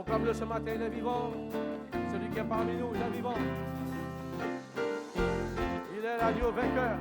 Proclame-le ce matin, il est vivant. Celui qui est parmi nous, il est vivant. Il est l'agneau vainqueur.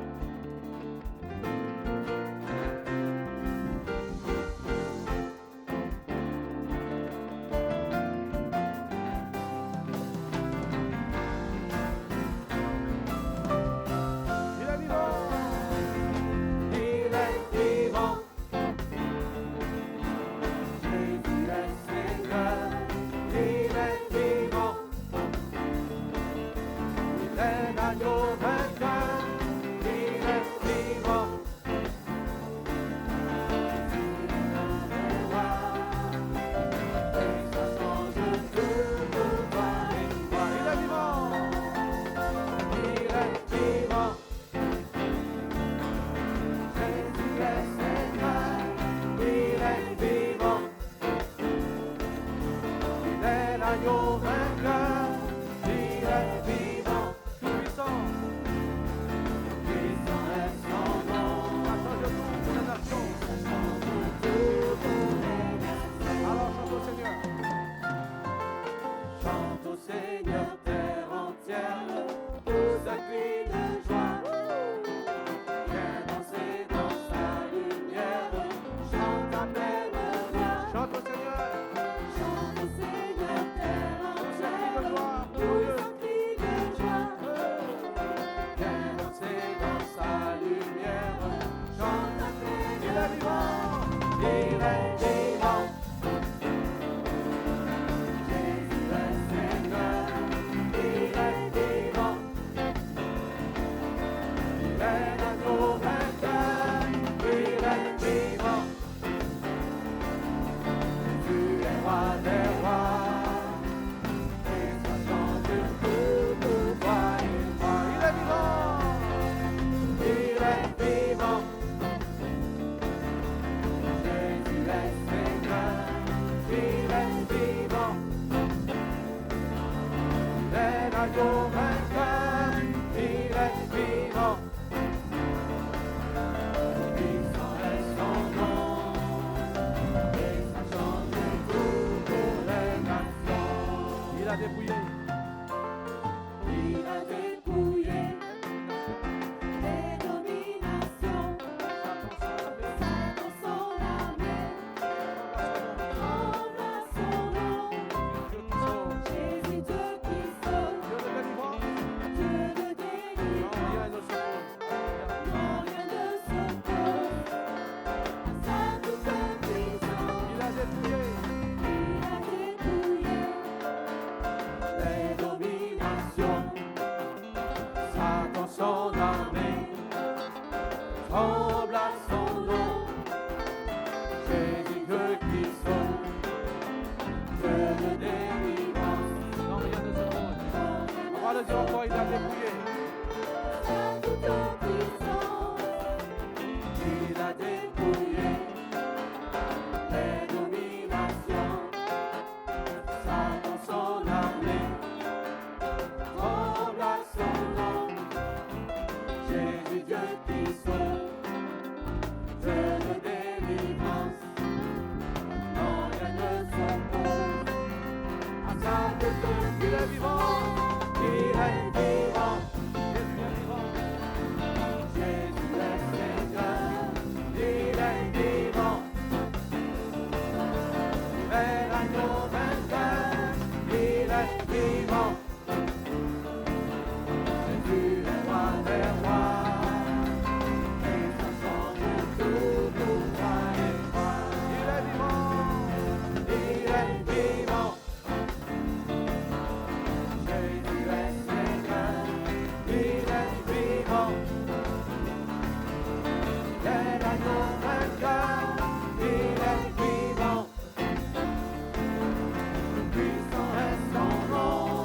Puissant est son nom.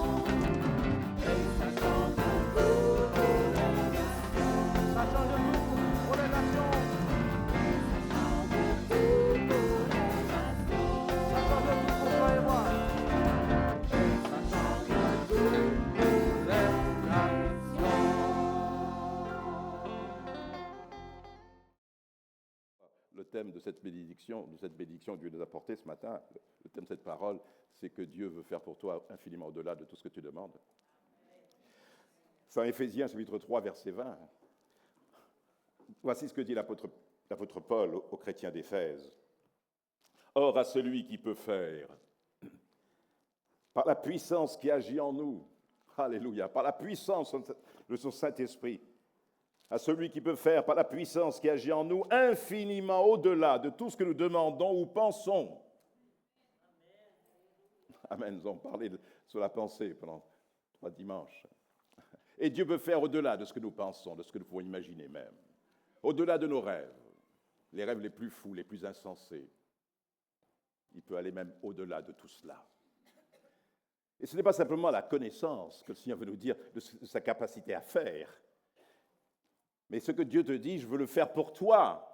cette bénédiction que Dieu nous a apportée ce matin. Le thème de cette parole, c'est que Dieu veut faire pour toi infiniment au-delà de tout ce que tu demandes. C'est en Éphésiens, chapitre 3, verset 20. Voici ce que dit l'apôtre Paul aux chrétiens d'Éphèse. Or, à celui qui peut faire, par la puissance qui agit en nous, alléluia, par la puissance de son Saint-Esprit, à celui qui peut faire, par la puissance qui agit en nous, infiniment au-delà de tout ce que nous demandons ou pensons. Amen, nous avons parlé sur la pensée pendant 3 dimanches. Et Dieu peut faire au-delà de ce que nous pensons, de ce que nous pouvons imaginer même, au-delà de nos rêves, les rêves les plus fous, les plus insensés. Il peut aller même au-delà de tout cela. Et ce n'est pas simplement la connaissance que le Seigneur veut nous dire de sa capacité à faire, mais ce que Dieu te dit, je veux le faire pour toi.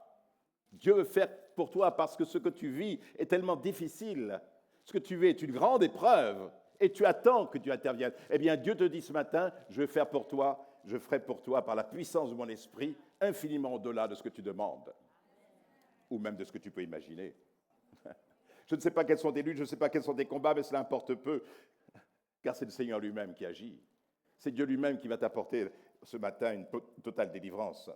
Dieu veut faire pour toi parce que ce que tu vis est tellement difficile. Ce que tu vis est une grande épreuve et tu attends que Dieu intervienne. Eh bien, Dieu te dit ce matin, je vais faire pour toi, je ferai pour toi par la puissance de mon esprit, infiniment au-delà de ce que tu demandes ou même de ce que tu peux imaginer. Je ne sais pas quelles sont tes luttes, je ne sais pas quels sont tes combats, mais cela importe peu, car c'est le Seigneur lui-même qui agit. C'est Dieu lui-même qui va t'apporter ce matin une totale délivrance.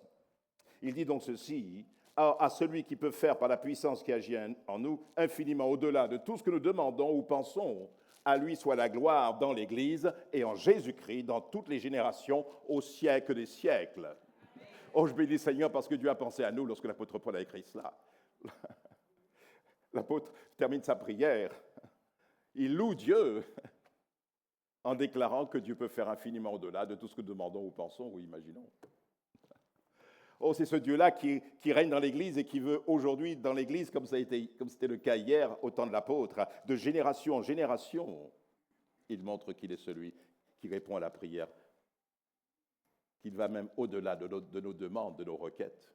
Il dit donc ceci, à celui qui peut faire par la puissance qui agit en nous, infiniment au-delà de tout ce que nous demandons ou pensons, à lui soit la gloire dans l'Église et en Jésus-Christ dans toutes les générations, au siècle des siècles. Oh, je bénis Seigneur parce que Dieu a pensé à nous lorsque l'apôtre Paul a écrit cela. L'apôtre termine sa prière. Il loue Dieu en déclarant que Dieu peut faire infiniment au-delà de tout ce que nous demandons ou pensons ou imaginons. Oh, c'est ce Dieu-là qui règne dans l'Église et qui veut aujourd'hui dans l'Église, comme c'était le cas hier au temps de l'apôtre, de génération en génération, il montre qu'il est celui qui répond à la prière, qu'il va même au-delà de nos demandes, de nos requêtes,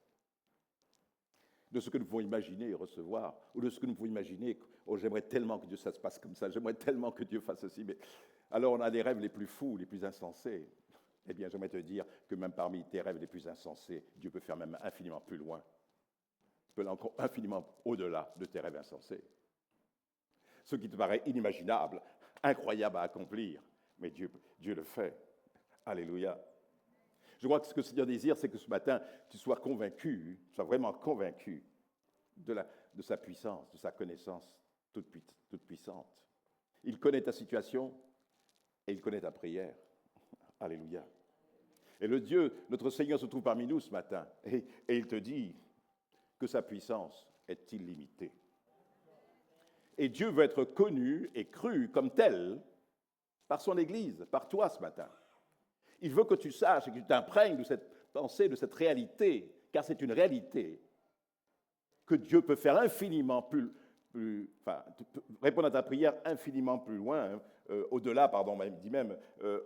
de ce que nous pouvons imaginer et recevoir, ou de ce que nous pouvons imaginer, oh, j'aimerais tellement que Dieu ça se passe comme ça, j'aimerais tellement que Dieu fasse ceci, mais alors on a des rêves les plus fous, les plus insensés. Eh bien, j'aimerais te dire que même parmi tes rêves les plus insensés, Dieu peut faire même infiniment plus loin. Il peut aller encore infiniment au-delà de tes rêves insensés. Ce qui te paraît inimaginable, incroyable à accomplir, mais Dieu le fait. Alléluia. Je crois que ce que le Seigneur désire, c'est que ce matin, tu sois convaincu, tu sois vraiment convaincu de sa puissance, de sa connaissance toute puissante. Il connaît ta situation et il connaît ta prière. Alléluia. Et le Dieu, notre Seigneur se trouve parmi nous ce matin et il te dit que sa puissance est illimitée. Et Dieu veut être connu et cru comme tel par son Église, par toi ce matin. Il veut que tu saches et que tu t'imprègnes de cette pensée, de cette réalité, car c'est une réalité que Dieu peut faire infiniment répondre à ta prière infiniment plus loin, au-delà, il dit même,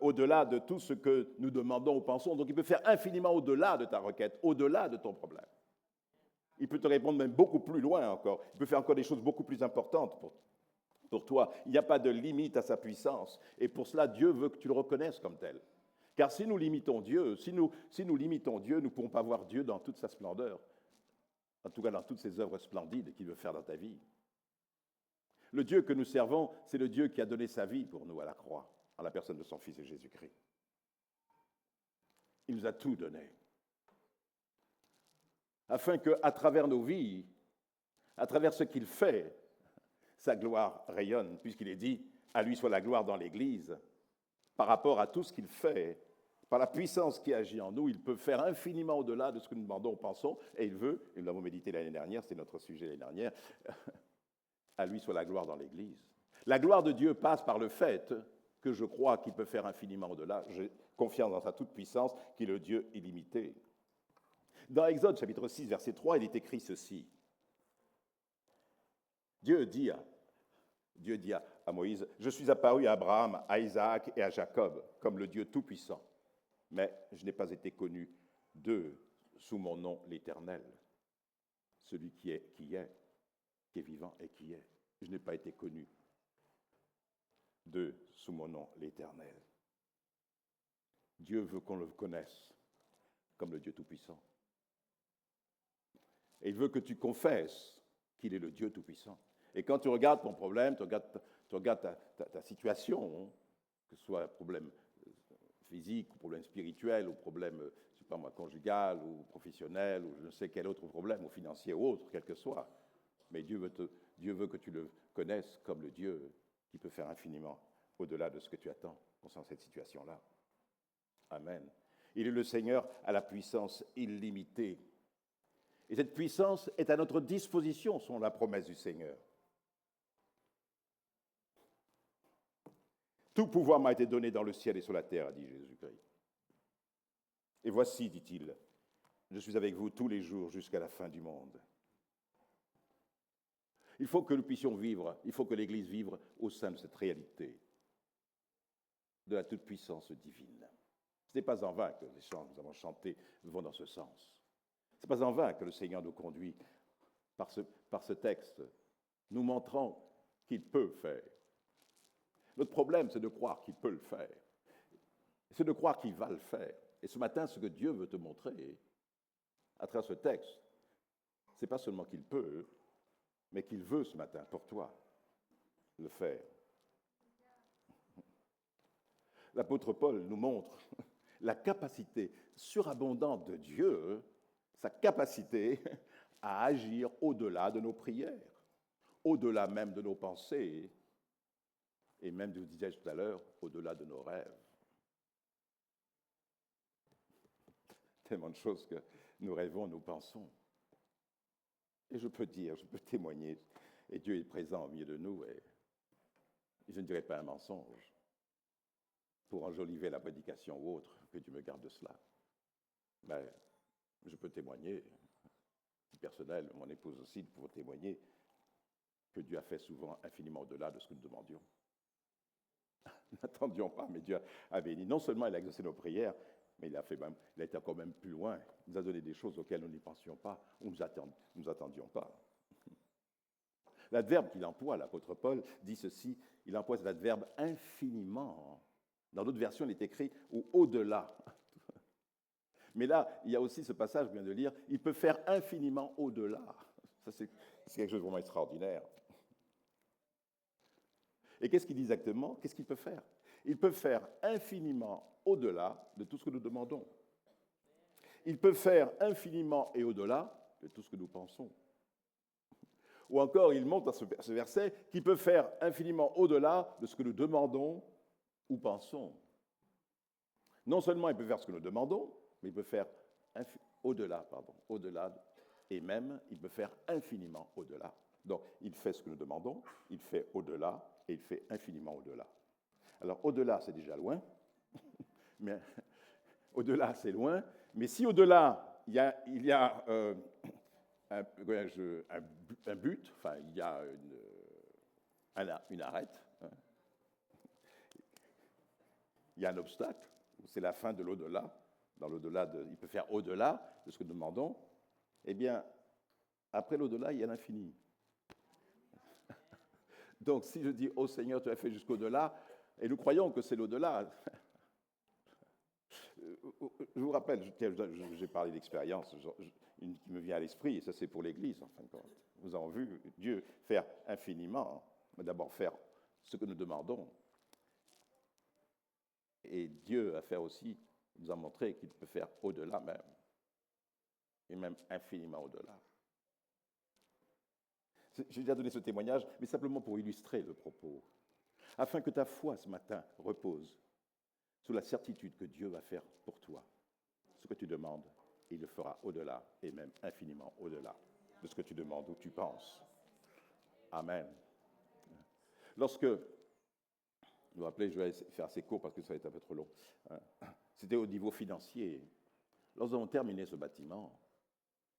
au-delà de tout ce que nous demandons ou pensons. Donc il peut faire infiniment au-delà de ta requête, au-delà de ton problème. Il peut te répondre même beaucoup plus loin encore. Il peut faire encore des choses beaucoup plus importantes pour toi. Il n'y a pas de limite à sa puissance. Et pour cela, Dieu veut que tu le reconnaisses comme tel. Car si nous limitons Dieu, si nous limitons Dieu, nous ne pourrons pas voir Dieu dans toute sa splendeur. En tout cas, dans toutes ses œuvres splendides qu'il veut faire dans ta vie. Le Dieu que nous servons, c'est le Dieu qui a donné sa vie pour nous à la croix, en la personne de son Fils Jésus-Christ. Il nous a tout donné. Afin qu'à travers nos vies, à travers ce qu'il fait, sa gloire rayonne, puisqu'il est dit, à lui soit la gloire dans l'Église. Par rapport à tout ce qu'il fait, par la puissance qui agit en nous, il peut faire infiniment au-delà de ce que nous demandons ou pensons, et il veut, et nous l'avons médité l'année dernière, c'était notre sujet l'année dernière, à lui soit la gloire dans l'Église. La gloire de Dieu passe par le fait que je crois qu'il peut faire infiniment au-delà. J'ai confiance dans sa toute-puissance, qu'il est le Dieu illimité. Dans Exode, chapitre 6, verset 3, il est écrit ceci. Dieu dit à Moïse, « Je suis apparu à Abraham, à Isaac et à Jacob comme le Dieu Tout-Puissant, mais je n'ai pas été connu d'eux sous mon nom l'Éternel, celui qui est vivant et qui est. Je n'ai pas été connu d'eux sous mon nom l'Éternel. » Dieu veut qu'on le connaisse comme le Dieu Tout-Puissant. Et il veut que tu confesses qu'il est le Dieu Tout-Puissant. Et quand tu regardes ton problème, tu regardes ta situation, hein, que ce soit un problème physique, ou problème spirituel, ou problème, je sais pas moi, conjugal, ou professionnel, ou je ne sais quel autre problème, ou financier ou autre, quel que soit. Mais Dieu veut que tu le connaisses comme le Dieu qui peut faire infiniment au-delà de ce que tu attends concernant cette situation-là. Amen. Il est le Seigneur à la puissance illimitée. Et cette puissance est à notre disposition, selon la promesse du Seigneur. Tout pouvoir m'a été donné dans le ciel et sur la terre, a dit Jésus-Christ. Et voici, dit-il, je suis avec vous tous les jours jusqu'à la fin du monde. Il faut que nous puissions vivre, il faut que l'Église vive au sein de cette réalité de la toute-puissance divine. Ce n'est pas en vain que les chants que nous avons chantés vont dans ce sens. Ce n'est pas en vain que le Seigneur nous conduit par ce texte, nous montrant qu'il peut faire. Notre problème, c'est de croire qu'il peut le faire. C'est de croire qu'il va le faire. Et ce matin, ce que Dieu veut te montrer, à travers ce texte, ce n'est pas seulement qu'il peut, mais qu'il veut ce matin, pour toi, le faire. L'apôtre Paul nous montre la capacité surabondante de Dieu, sa capacité à agir au-delà de nos prières, au-delà même de nos pensées, et même, je vous disais tout à l'heure, au-delà de nos rêves. Tellement de choses que nous rêvons, nous pensons. Et je peux dire, je peux témoigner, et Dieu est présent au milieu de nous, et je ne dirais pas un mensonge pour enjoliver la prédication ou autre, que Dieu me garde de cela. Mais je peux témoigner, c'est personnel, mon épouse aussi, pour témoigner que Dieu a fait souvent infiniment au-delà de ce que nous demandions. N'attendions pas, mais Dieu a béni. Non seulement il a exaucé nos prières, mais il a été encore même plus loin. Il nous a donné des choses auxquelles nous n'y pensions pas, ou nous attendions pas. L'adverbe qu'il emploie, l'apôtre Paul, dit ceci, il emploie cet adverbe infiniment. Dans d'autres versions, il est écrit ou au-delà. Mais là, il y a aussi ce passage, je viens de lire, il peut faire infiniment au-delà. Ça, c'est quelque chose de vraiment extraordinaire. Et qu'est-ce qu'il dit exactement? Qu'est-ce qu'il peut faire? Il peut faire infiniment au-delà de tout ce que nous demandons. Il peut faire infiniment et au-delà de tout ce que nous pensons. Ou encore, il montre dans ce verset qu'il peut faire infiniment au-delà de ce que nous demandons ou pensons. Non seulement il peut faire ce que nous demandons, mais il peut faire au-delà, et même il peut faire infiniment au-delà. Donc, il fait ce que nous demandons, il fait au-delà, et il fait infiniment au-delà. Alors, au-delà, c'est déjà loin, mais au-delà, c'est loin, mais si au-delà, il y a un but, enfin, il y a une arête, hein, il y a un obstacle, c'est la fin de l'au-delà, dans l'au-delà, il peut faire au-delà de ce que nous demandons, eh bien, après l'au-delà, il y a l'infini. Donc, si je dis « Oh Seigneur, tu as fait jusqu'au-delà », et nous croyons que c'est l'au-delà. Je vous rappelle, j'ai parlé d'expérience, une qui me vient à l'esprit, et ça c'est pour l'Église, en fin de compte. Nous avons vu Dieu faire infiniment, mais d'abord faire ce que nous demandons. Et Dieu a fait aussi, nous a montré qu'il peut faire au-delà même, et même infiniment au-delà. J'ai déjà donné ce témoignage, mais simplement pour illustrer le propos, afin que ta foi ce matin repose sur la certitude que Dieu va faire pour toi ce que tu demandes, et il le fera au-delà, et même infiniment au-delà de ce que tu demandes ou tu penses. Amen. Lorsque, vous vous rappelez, je vais faire assez court parce que ça va être un peu trop long, c'était au niveau financier. Lorsque nous avons terminé ce bâtiment,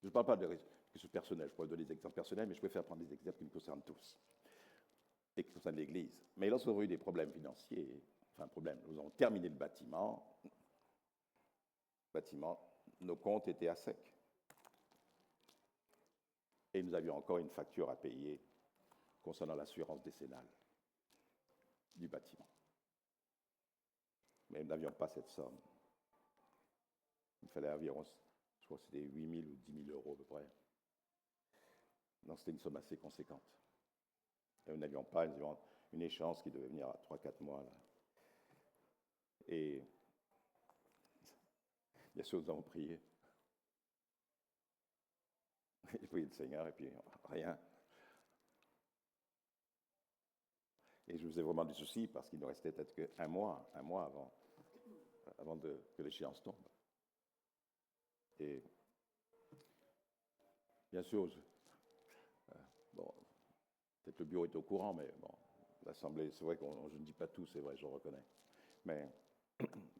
je ne parle pas de quelque chose personnel, je pourrais donner des exemples personnels, mais je préfère prendre des exemples qui nous concernent tous et qui concernent l'Église. Mais lorsque nous avons eu des problèmes financiers, nous avons terminé le bâtiment, nos comptes étaient à sec. Et nous avions encore une facture à payer concernant l'assurance décennale du bâtiment. Mais nous n'avions pas cette somme. Il fallait environ, je crois que c'était 8 000 ou 10 000 euros à peu près. Donc c'était une somme assez conséquente. Et nous n'avions pas une échéance qui devait venir à 3-4 mois. Là. Et bien sûr, nous avons prié. J'ai prié le Seigneur et puis rien. Et je faisais vraiment du souci parce qu'il nous restait peut-être qu'un mois avant que l'échéance tombe. Et bien sûr, bon, peut-être le bureau est au courant, mais bon, l'Assemblée, c'est vrai que je ne dis pas tout, c'est vrai, je le reconnais. Mais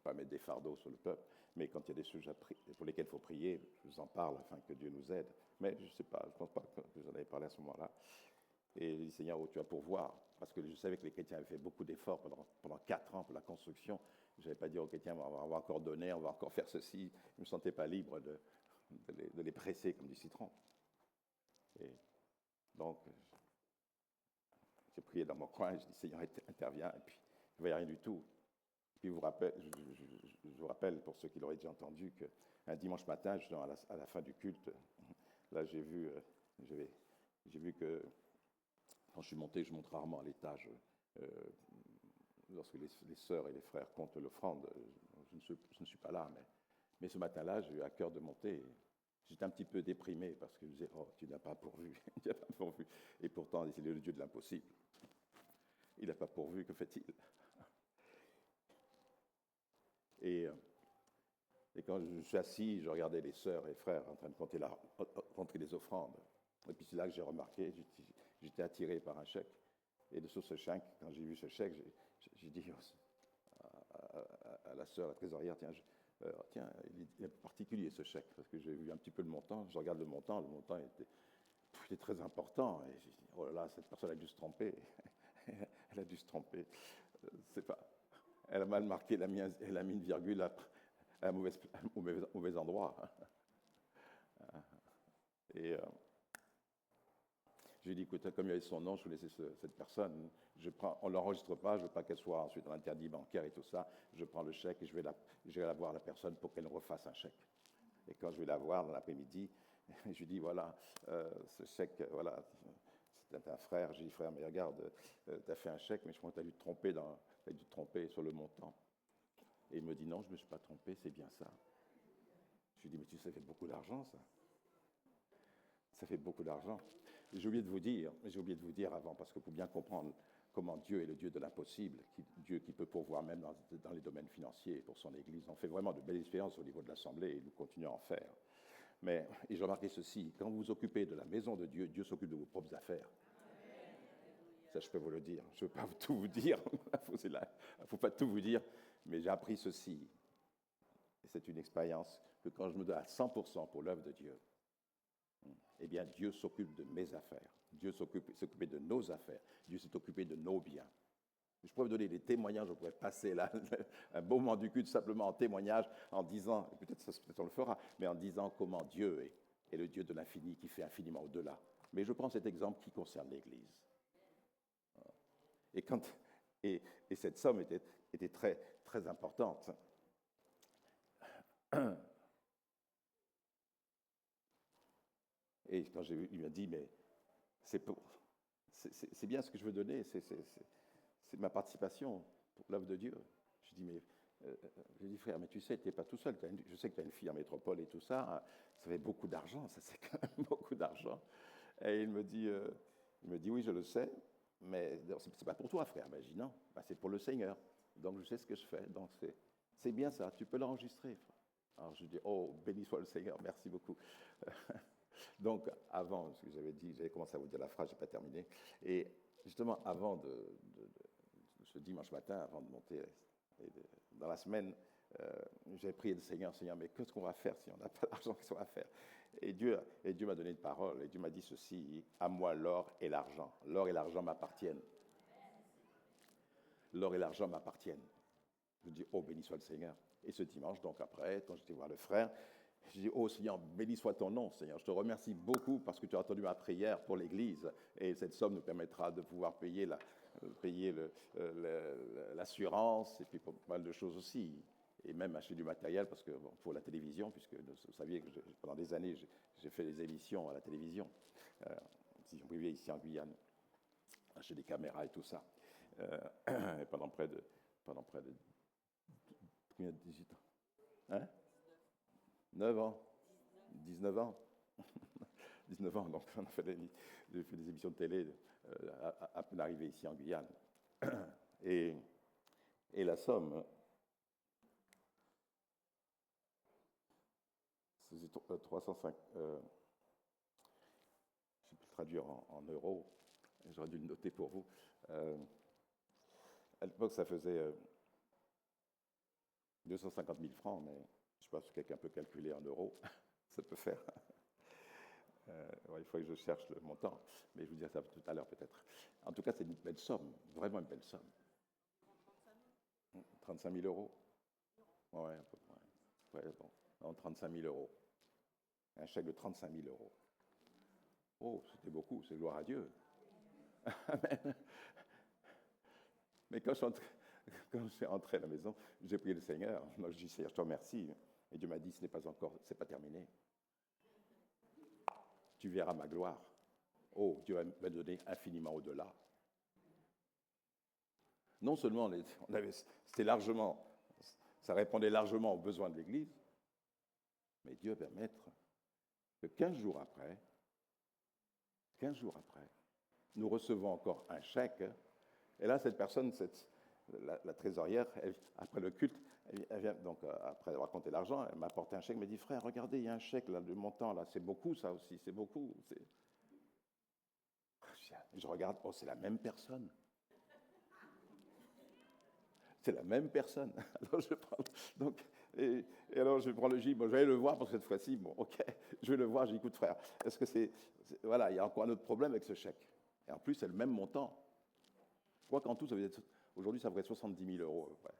pas mettre des fardeaux sur le peuple. Mais quand il y a des sujets pour lesquels il faut prier, je vous en parle afin que Dieu nous aide. Mais je ne sais pas, je ne pense pas que vous en avez parlé à ce moment-là. Et j'ai dit, Seigneur, tu vas pourvoir. Parce que je savais que les chrétiens avaient fait beaucoup d'efforts pendant 4 ans pour la construction. Je n'avais pas dit aux chrétiens, on va encore donner, on va encore faire ceci. Je ne me sentais pas libre de les presser comme du citron. Et donc, j'ai prié dans mon coin, je dis, Seigneur, interviens. Et puis, il ne voyait rien du tout. Puis je vous rappelle, pour ceux qui l'auraient déjà entendu, qu'un dimanche matin, à la fin du culte, là, j'ai vu que quand je suis monté, je monte rarement à l'étage. Lorsque les sœurs et les frères comptent l'offrande, je ne suis pas là. Mais ce matin-là, j'ai eu à cœur de monter. J'étais un petit peu déprimé parce que je disais, oh, tu n'as pas pourvu. Tu n'as pas pourvu. Et pourtant, il est le Dieu de l'impossible. Il n'a pas pourvu, que fait-il? Et quand je suis assis, je regardais les sœurs et les frères en train de compter les offrandes. Et puis c'est là que j'ai remarqué, j'étais attiré par un chèque. Et sur ce chèque, quand j'ai vu ce chèque, j'ai dit à la sœur, la trésorière, tiens, il est particulier ce chèque, parce que j'ai vu un petit peu le montant. Je regarde le montant était très important. Et j'ai dit, oh là là, cette personne a dû se tromper. Elle a dû se tromper. C'est pas... Elle a mal marqué, elle a mis une virgule au mauvais endroit. Et j'ai dit, écoute, comme il y avait son nom, je vais laisser cette personne. On ne l'enregistre pas, je ne veux pas qu'elle soit ensuite dans l'interdit bancaire et tout ça. Je prends le chèque et je vais la voir la personne pour qu'elle refasse un chèque. Et quand je vais la voir dans l'après-midi, je lui dis, voilà, ce chèque, voilà, c'était un frère. J'ai dit, frère, mais regarde, tu as fait un chèque, mais je crois que tu as dû te tromper sur le montant. Et il me dit, non, je ne me suis pas trompé, c'est bien ça. Je lui dis, mais tu sais, ça fait beaucoup d'argent, ça. Ça fait beaucoup d'argent. J'ai oublié de vous dire avant, parce que pour bien comprendre comment Dieu est le Dieu de l'impossible, Dieu qui peut pourvoir même dans les domaines financiers pour son Église. On fait vraiment de belles expériences au niveau de l'Assemblée et nous continuons à en faire. Et j'ai remarqué ceci, quand vous vous occupez de la maison de Dieu, Dieu s'occupe de vos propres affaires. Ça, je peux vous le dire. Je ne peux pas tout vous dire. Il ne faut pas tout vous dire. Mais j'ai appris ceci. Et c'est une expérience que quand je me donne à 100% pour l'œuvre de Dieu, eh bien, Dieu s'occupe de mes affaires. Dieu s'occupait de nos affaires. Dieu s'est occupé de nos biens. Je pourrais vous donner des témoignages, je pourrais passer là un beau moment du culte simplement en témoignage, en disant, peut-être on le fera, mais en disant comment Dieu est le Dieu de l'infini, qui fait infiniment au-delà. Mais je prends cet exemple qui concerne l'Église. Et cette somme était très, très importante. Et quand il m'a dit, mais c'est bien ce que je veux donner, c'est ma participation pour l'œuvre de Dieu. Je dis, frère, mais tu sais, tu n'es pas tout seul. Je sais que tu as une fille en métropole et tout ça. Ça fait beaucoup d'argent, ça c'est quand même beaucoup d'argent. Et il me dit, oui, je le sais, mais c'est pas pour toi, frère. Ben, je dis, non, c'est pour le Seigneur. Donc je sais ce que je fais. Donc c'est bien ça, tu peux l'enregistrer. Alors je dis, oh, béni soit le Seigneur, merci beaucoup. Donc, avant, ce que j'avais commencé à vous dire la phrase, je n'ai pas terminé. Et justement, avant ce dimanche matin, avant de monter dans la semaine, j'ai prié le Seigneur, mais qu'est-ce qu'on va faire si on n'a pas l'argent, qu'est-ce qu'on va faire? Et Dieu m'a donné une parole, et Dieu m'a dit ceci, à moi l'or et l'argent. L'or et l'argent m'appartiennent. L'or et l'argent m'appartiennent. Je dis, oh, béni soit le Seigneur. Et ce dimanche, donc après, quand j'étais voir le frère, je dis, oh Seigneur, béni soit ton nom, Seigneur. Je te remercie beaucoup parce que tu as entendu ma prière pour l'Église. Et cette somme nous permettra de pouvoir payer l'assurance et puis pas mal de choses aussi. Et même acheter du matériel parce que pour la télévision, puisque vous saviez que pendant des années, j'ai fait des émissions à la télévision. décision privée ici en Guyane, acheter des caméras et tout ça. Et pendant près de combien de 18 ans? Hein? 9 ans? 19 ans? 19 ans, donc on a fait des émissions de télé à l'arrivée ici en Guyane. Et la somme, c'est 305. Je vais le traduire en euros. J'aurais dû le noter pour vous. À l'époque, ça faisait 250 000 francs, mais je ne sais pas si quelqu'un peut calculer en euros. Ça peut faire. Il faut que je cherche le montant, mais je vous dirai ça tout à l'heure peut-être. En tout cas, c'est une belle somme, vraiment une belle somme. 35 000 euros? Oui, à peu près. Ouais, bon. Non, 35 000 euros. Un chèque de 35 000 euros. Oh, c'était beaucoup, c'est gloire à Dieu. Mais quand je suis entré à la maison, j'ai prié le Seigneur. Moi, je dis, Seigneur, je te remercie. Et Dieu m'a dit, ce n'est pas encore, c'est pas terminé. Tu verras ma gloire. Oh, Dieu m'a donné infiniment au-delà. Non seulement c'était largement, ça répondait largement aux besoins de l'Église, mais Dieu va permettre que 15 jours après, nous recevons encore un chèque. Et là, cette personne, la trésorière, après le culte, elle vient, donc après avoir compté l'argent, elle m'a apporté un chèque, elle m'a dit, frère, regardez, il y a un chèque, là, le montant, là, c'est beaucoup, ça aussi, c'est beaucoup. Je regarde, oh, c'est la même personne. C'est la même personne. Alors je prends, donc, et alors je prends le J, bon, je vais aller le voir pour cette fois-ci, bon, ok, je vais le voir, j'ai dit, écoute, frère, est-ce que voilà, il y a encore un autre problème avec ce chèque. Et en plus, c'est le même montant. Je crois qu'en tout, aujourd'hui, ça devrait être 70 000 euros, à peu près.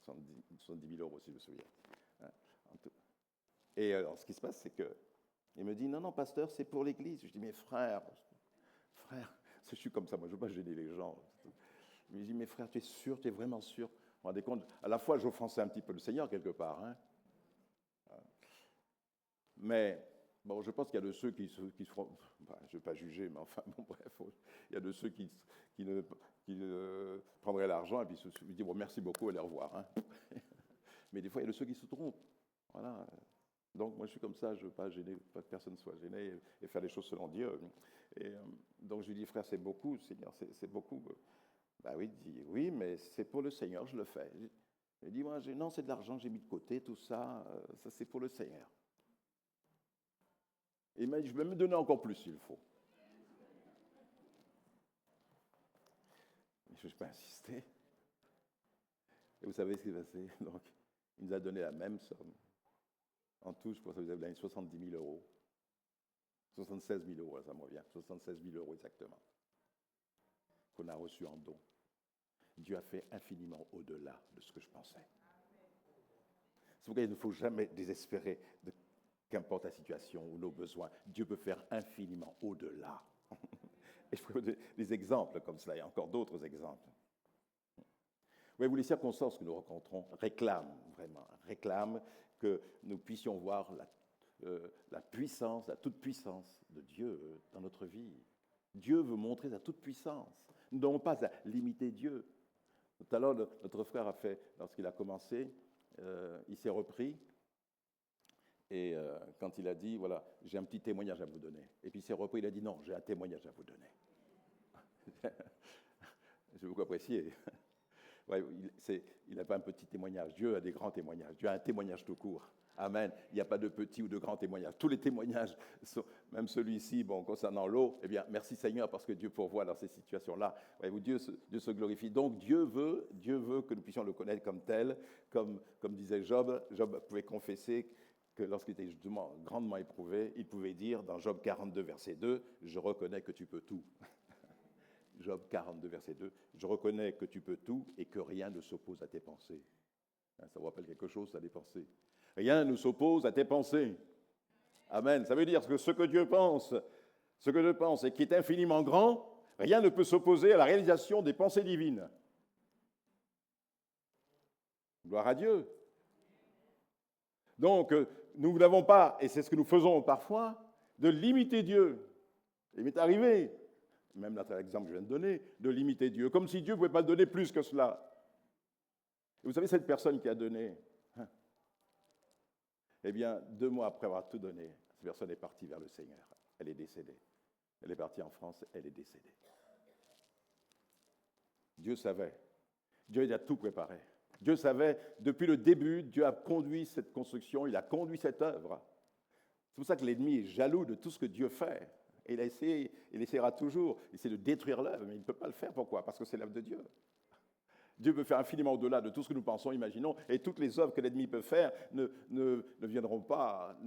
70 000 euros, si je me souviens. Et alors, ce qui se passe, c'est qu'il me dit, non, pasteur, c'est pour l'Église. Je dis, mais frère, je suis comme ça, moi, je ne veux pas gêner les gens. Je me dis, mais frère, tu es sûr, tu es vraiment sûr? Vous vous rendez compte? À la fois, j'offensais un petit peu le Seigneur, quelque part. Hein? Mais, bon, je pense qu'il y a de ceux qui se feront... je ne vais pas juger, mais enfin, bon, bref, il y a de ceux qui prendraient l'argent et puis se disent, bon, merci beaucoup, allez, au revoir. Hein? Mais des fois, il y a de ceux qui se trompent. Voilà. Donc, moi, je suis comme ça, je ne veux pas gêner, pas que personne soit gêné et faire les choses selon Dieu. Et donc, je lui dis, frère, c'est beaucoup, Seigneur, c'est beaucoup. Ben oui, il dit, oui, mais c'est pour le Seigneur, je le fais. Il dit, moi, non, c'est de l'argent que j'ai mis de côté, tout ça, ça c'est pour le Seigneur. Et il m'a dit, je vais me donner encore plus s'il faut. Je n'ai pas insisté. Et vous savez ce qui s'est passé? Donc, il nous a donné la même somme. En tout, je pense que vous avez donné 70 000 euros. 76 000 euros, ça me revient. 76 000 euros exactement. Qu'on a reçu en don. Dieu a fait infiniment au-delà de ce que je pensais. C'est pourquoi il ne faut jamais désespérer, qu'importe la situation ou nos besoins. Dieu peut faire infiniment au-delà. Et je peux vous donner des exemples comme cela. Il y a encore d'autres exemples. Voyez-vous, les circonstances que nous rencontrons réclament que nous puissions voir la puissance, la toute-puissance de Dieu dans notre vie. Dieu veut montrer sa toute-puissance. Nous n'avons pas à limiter Dieu. Tout à l'heure, notre frère a fait, lorsqu'il a commencé, il s'est repris, et quand il a dit, voilà, j'ai un petit témoignage à vous donner. Et puis il s'est repris, il a dit, non, j'ai un témoignage à vous donner. J'ai beaucoup apprécié. Ouais, il n'a pas un petit témoignage. Dieu a des grands témoignages. Dieu a un témoignage tout court. Amen. Il n'y a pas de petits ou de grands témoignages. Tous les témoignages, même celui-ci, bon, concernant l'eau, eh bien, merci Seigneur parce que Dieu pourvoit dans ces situations-là. Voyez-vous, Dieu se glorifie. Donc, Dieu veut que nous puissions le connaître comme tel. Comme disait Job pouvait confesser que lorsqu'il était justement grandement éprouvé, il pouvait dire dans Job 42, verset 2, « Je reconnais que tu peux tout ». Job 42, verset 2, « Je reconnais que tu peux tout et que rien ne s'oppose à tes pensées. » Ça vous rappelle quelque chose, ça, des pensées. Rien ne s'oppose à tes pensées. Amen. Ça veut dire que ce que Dieu pense et qui est infiniment grand, rien ne peut s'opposer à la réalisation des pensées divines. Gloire à Dieu. Donc, nous n'avons pas, et c'est ce que nous faisons parfois, de limiter Dieu. Il m'est arrivé, même dans l'exemple que je viens de donner, de limiter Dieu, comme si Dieu ne pouvait pas donner plus que cela. Et vous savez, cette personne qui a donné, eh bien, 2 mois après avoir tout donné, cette personne est partie vers le Seigneur. Elle est décédée. Elle est partie en France, elle est décédée. Dieu savait. Dieu a tout préparé. Dieu savait, depuis le début, Dieu a conduit cette construction, il a conduit cette œuvre. C'est pour ça que l'ennemi est jaloux de tout ce que Dieu fait. Et il essaiera toujours, de détruire l'œuvre, mais il ne peut pas le faire. Pourquoi? Parce que c'est l'œuvre de Dieu. Dieu peut faire infiniment au-delà de tout ce que nous pensons, imaginons, et toutes les œuvres que l'ennemi peut faire ne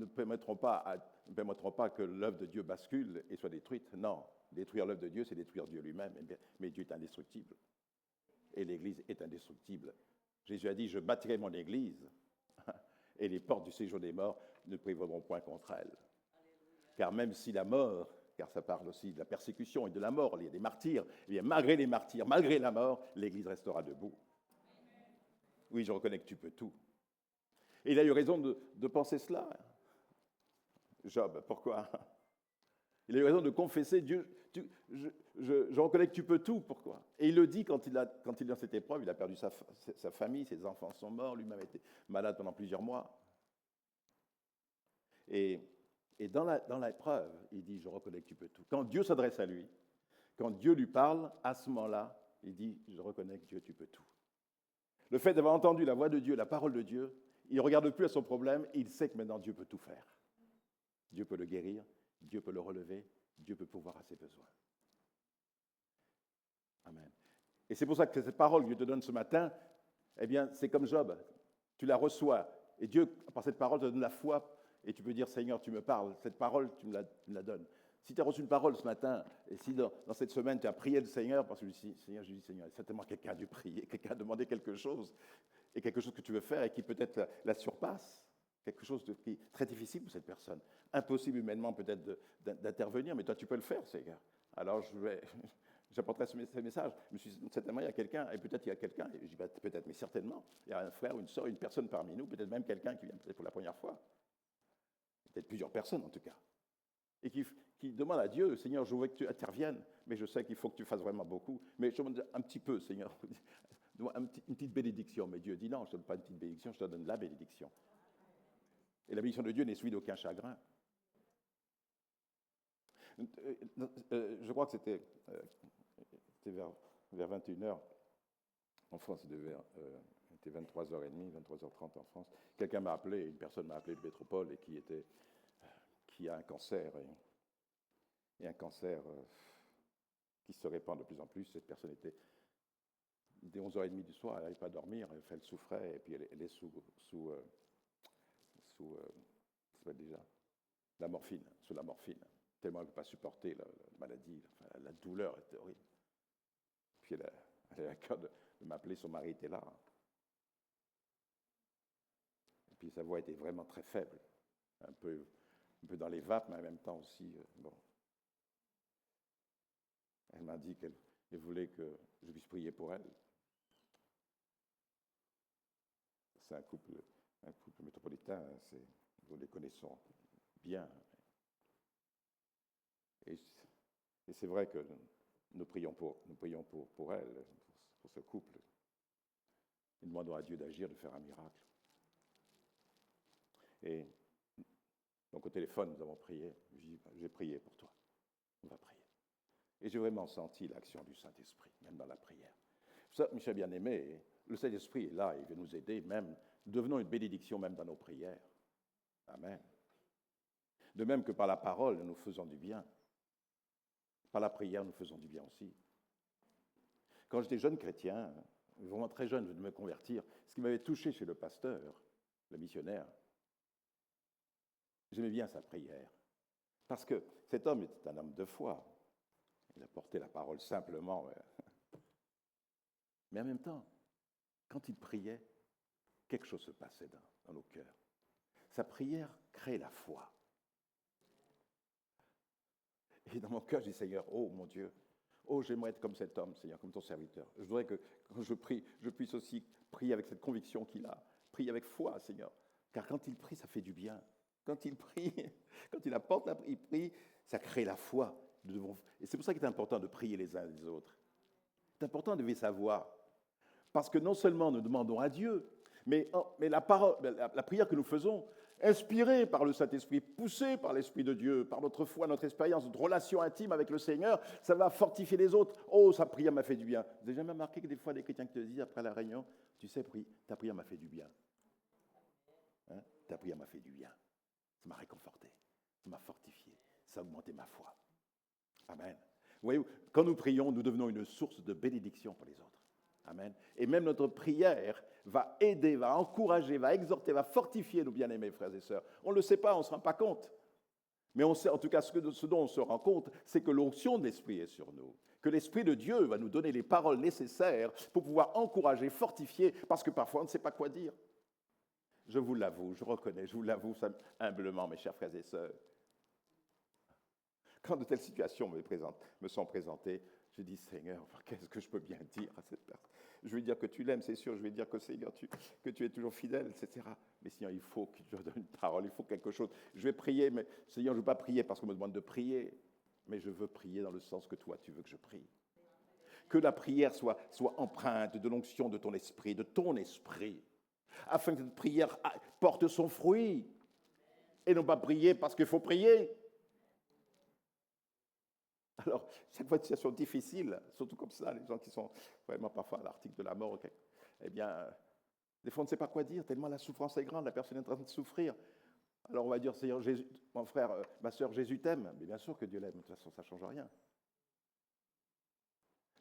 permettront pas que l'œuvre de Dieu bascule et soit détruite. Non, détruire l'œuvre de Dieu, c'est détruire Dieu lui-même. Mais Dieu est indestructible. Et l'Église est indestructible. Jésus a dit, je bâtirai mon Église, et les portes du séjour des morts ne prévaudront point contre elle. Car même si la mort, car ça parle aussi de la persécution et de la mort, il y a des martyrs, et bien malgré les martyrs, malgré la mort, l'Église restera debout. Oui, je reconnais que tu peux tout. Et il a eu raison de penser cela. Job, pourquoi? Il a eu raison de confesser, Dieu, je reconnais que tu peux tout, pourquoi? Et il le dit quand il est dans cette épreuve, il a perdu sa famille, ses enfants sont morts, lui-même a été malade pendant plusieurs mois. Et dans l'épreuve, il dit, je reconnais que tu peux tout. Quand Dieu s'adresse à lui, quand Dieu lui parle, à ce moment-là, il dit, je reconnais que Dieu, tu peux tout. Le fait d'avoir entendu la voix de Dieu, la parole de Dieu, il ne regarde plus à son problème, il sait que maintenant Dieu peut tout faire. Dieu peut le guérir, Dieu peut le relever, Dieu peut pourvoir à ses besoins. Amen. Et c'est pour ça que cette parole que je te donne ce matin, eh bien, c'est comme Job. Tu la reçois. Et Dieu, par cette parole, te donne la foi. Et tu peux dire, Seigneur, tu me parles. Cette parole, tu me la donnes. Si tu as reçu une parole ce matin, et si dans cette semaine, tu as prié le Seigneur, parce que Seigneur, je dis, Seigneur, certainement quelqu'un a dû prier, quelqu'un a demandé quelque chose, et quelque chose que tu veux faire, et qui peut-être la surpasse. Quelque chose qui est très difficile pour cette personne. Impossible humainement peut-être d'intervenir, mais toi tu peux le faire, Seigneur. Alors j'apporterai ce message. Je me suis dit, certainement il y a quelqu'un, et peut-être il y a quelqu'un, et je dis peut-être, mais certainement, il y a un frère, une soeur, une personne parmi nous, peut-être même quelqu'un qui vient peut-être pour la première fois. Peut-être plusieurs personnes en tout cas. Et qui demande à Dieu, Seigneur, je veux que tu interviennes, mais je sais qu'il faut que tu fasses vraiment beaucoup. Mais je te demande un petit peu, Seigneur, une petite bénédiction. Mais Dieu dit non, je ne te donne pas une petite bénédiction, je te donne la bénédiction. Et la bénédiction de Dieu n'est suivie d'aucun chagrin. Je crois que c'était vers 21h. En France, c'était 23h30, 23h30 en France. Quelqu'un m'a appelé, une personne m'a appelé de métropole et qui a un cancer. Et un cancer qui se répand de plus en plus. Cette personne était dès 11h30 du soir, elle n'arrivait pas à dormir, elle souffrait, et puis elle est sous la morphine, tellement elle ne peut pas supporter la maladie, la douleur était horrible. Puis elle a eu à cœur de m'appeler, son mari était là. Et puis sa voix était vraiment très faible, un peu dans les vapes, mais en même temps aussi, bon. Elle m'a dit qu'elle voulait que je puisse prier pour elle. C'est un couple métropolitain, nous les connaissons bien. Et c'est vrai que nous prions pour elle, pour ce couple. Nous demandons à Dieu d'agir, de faire un miracle. Et donc au téléphone, nous avons prié. J'ai prié pour toi. On va prier. Et j'ai vraiment senti l'action du Saint-Esprit, même dans la prière. Ça, mes chers bien-aimés, le Saint-Esprit est là, il veut nous aider, même, devenons une bénédiction même dans nos prières. Amen. De même que par la parole, nous faisons du bien. Par la prière, nous faisons du bien aussi. Quand j'étais jeune chrétien, vraiment très jeune, je venais de me convertir, ce qui m'avait touché chez le pasteur, le missionnaire, j'aimais bien sa prière. Parce que cet homme était un homme de foi. Il a porté la parole simplement. Mais en même temps, quand il priait, quelque chose se passait dans nos cœurs. Sa prière crée la foi. Et dans mon cœur, je dis, Seigneur, oh mon Dieu, oh j'aimerais être comme cet homme, Seigneur, comme ton serviteur. Je voudrais que quand je prie, je puisse aussi prier avec cette conviction qu'il a, prier avec foi, Seigneur. Car quand il prie, ça fait du bien. Quand il prie, quand il apporte il prie, ça crée la foi. Et c'est pour ça qu'il est important de prier les uns les autres. C'est important de lever sa voix. Parce que non seulement nous demandons à Dieu, mais la prière que nous faisons, inspirée par le Saint-Esprit, poussée par l'Esprit de Dieu, par notre foi, notre expérience, notre relation intime avec le Seigneur, ça va fortifier les autres. Oh, sa prière m'a fait du bien. Vous n'avez jamais remarqué que des fois, des chrétiens qui te disent après la réunion, tu sais, ta prière m'a fait du bien. Hein? Ta prière m'a fait du bien. Ça m'a réconforté, ça m'a fortifié, ça a augmenté ma foi. Amen. Vous voyez, quand nous prions, nous devenons une source de bénédiction pour les autres. Amen. Et même notre prière va aider, va encourager, va exhorter, va fortifier nos bien-aimés frères et sœurs. On ne le sait pas, on ne se rend pas compte. Mais on sait, en tout cas, ce dont on se rend compte, c'est que l'onction de l'Esprit est sur nous. Que l'Esprit de Dieu va nous donner les paroles nécessaires pour pouvoir encourager, fortifier, parce que parfois on ne sait pas quoi dire. Je vous l'avoue, je reconnais, je vous l'avoue humblement, mes chers frères et sœurs. Quand de telles situations me sont présentées, je dis, Seigneur, qu'est-ce que je peux bien dire à cette personne? Je vais dire que tu l'aimes, c'est sûr. Je vais dire que Seigneur, que tu es toujours fidèle, etc. Mais Seigneur, il faut que tu leur donnes une parole, il faut quelque chose. Je vais prier, mais Seigneur, je ne veux pas prier parce qu'on me demande de prier, mais je veux prier dans le sens que toi, tu veux que je prie. Que la prière soit empreinte de l'onction de ton esprit, afin que cette prière porte son fruit, et non pas prier parce qu'il faut prier. Alors, chaque fois une situation difficile, surtout comme ça, les gens qui sont vraiment parfois à l'article de la mort, eh bien, des fois on ne sait pas quoi dire, tellement la souffrance est grande, la personne est en train de souffrir. Alors on va dire, Seigneur, Jésus, mon frère, ma sœur, Jésus t'aime. Mais bien sûr que Dieu l'aime, de toute façon ça ne change rien.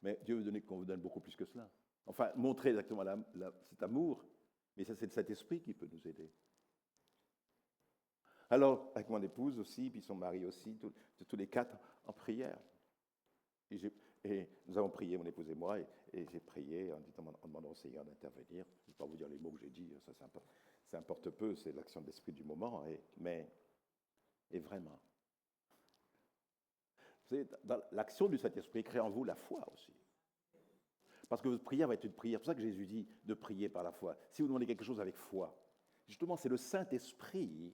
Mais Dieu veut donner qu'on vous donne beaucoup plus que cela. Enfin, montrer exactement cet amour, mais ça c'est le Saint-Esprit qui peut nous aider. Alors, avec mon épouse aussi, puis son mari aussi, tous les quatre en prière. Et nous avons prié, mon épouse et moi, et j'ai prié en demandant au Seigneur d'intervenir. Je ne vais pas vous dire les mots que j'ai dit, ça importe peu, c'est l'action de l'esprit du moment, mais vraiment. Vous savez, l'action du Saint-Esprit crée en vous la foi aussi. Parce que votre prière va être une prière. C'est pour ça que Jésus dit de prier par la foi. Si vous demandez quelque chose avec foi, justement, c'est le Saint-Esprit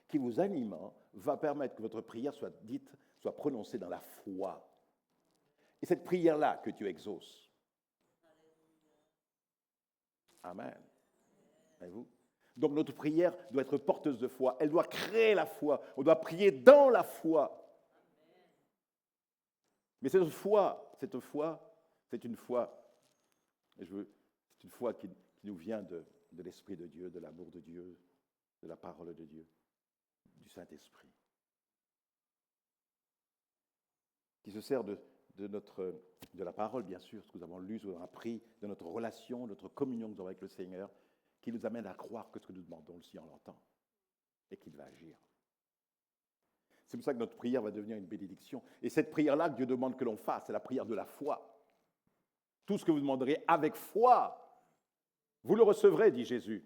qui vous animant va permettre que votre prière soit prononcée dans la foi. Et cette prière-là que tu exauces. Amen. Voyez-vous? Donc notre prière doit être porteuse de foi. Elle doit créer la foi. On doit prier dans la foi. Mais cette foi, c'est une foi qui nous vient de l'Esprit de Dieu, de l'amour de Dieu, de la parole de Dieu, du Saint-Esprit, qui se sert de la parole, bien sûr, ce que nous avons lu, ce que nous avons appris, de notre relation, notre communion que nous avons avec le Seigneur, qui nous amène à croire que ce que nous demandons, le Seigneur l'entend et qu'il va agir. C'est pour ça que notre prière va devenir une bénédiction. Et cette prière-là que Dieu demande que l'on fasse, c'est la prière de la foi. Tout ce que vous demanderez avec foi, vous le recevrez, dit Jésus.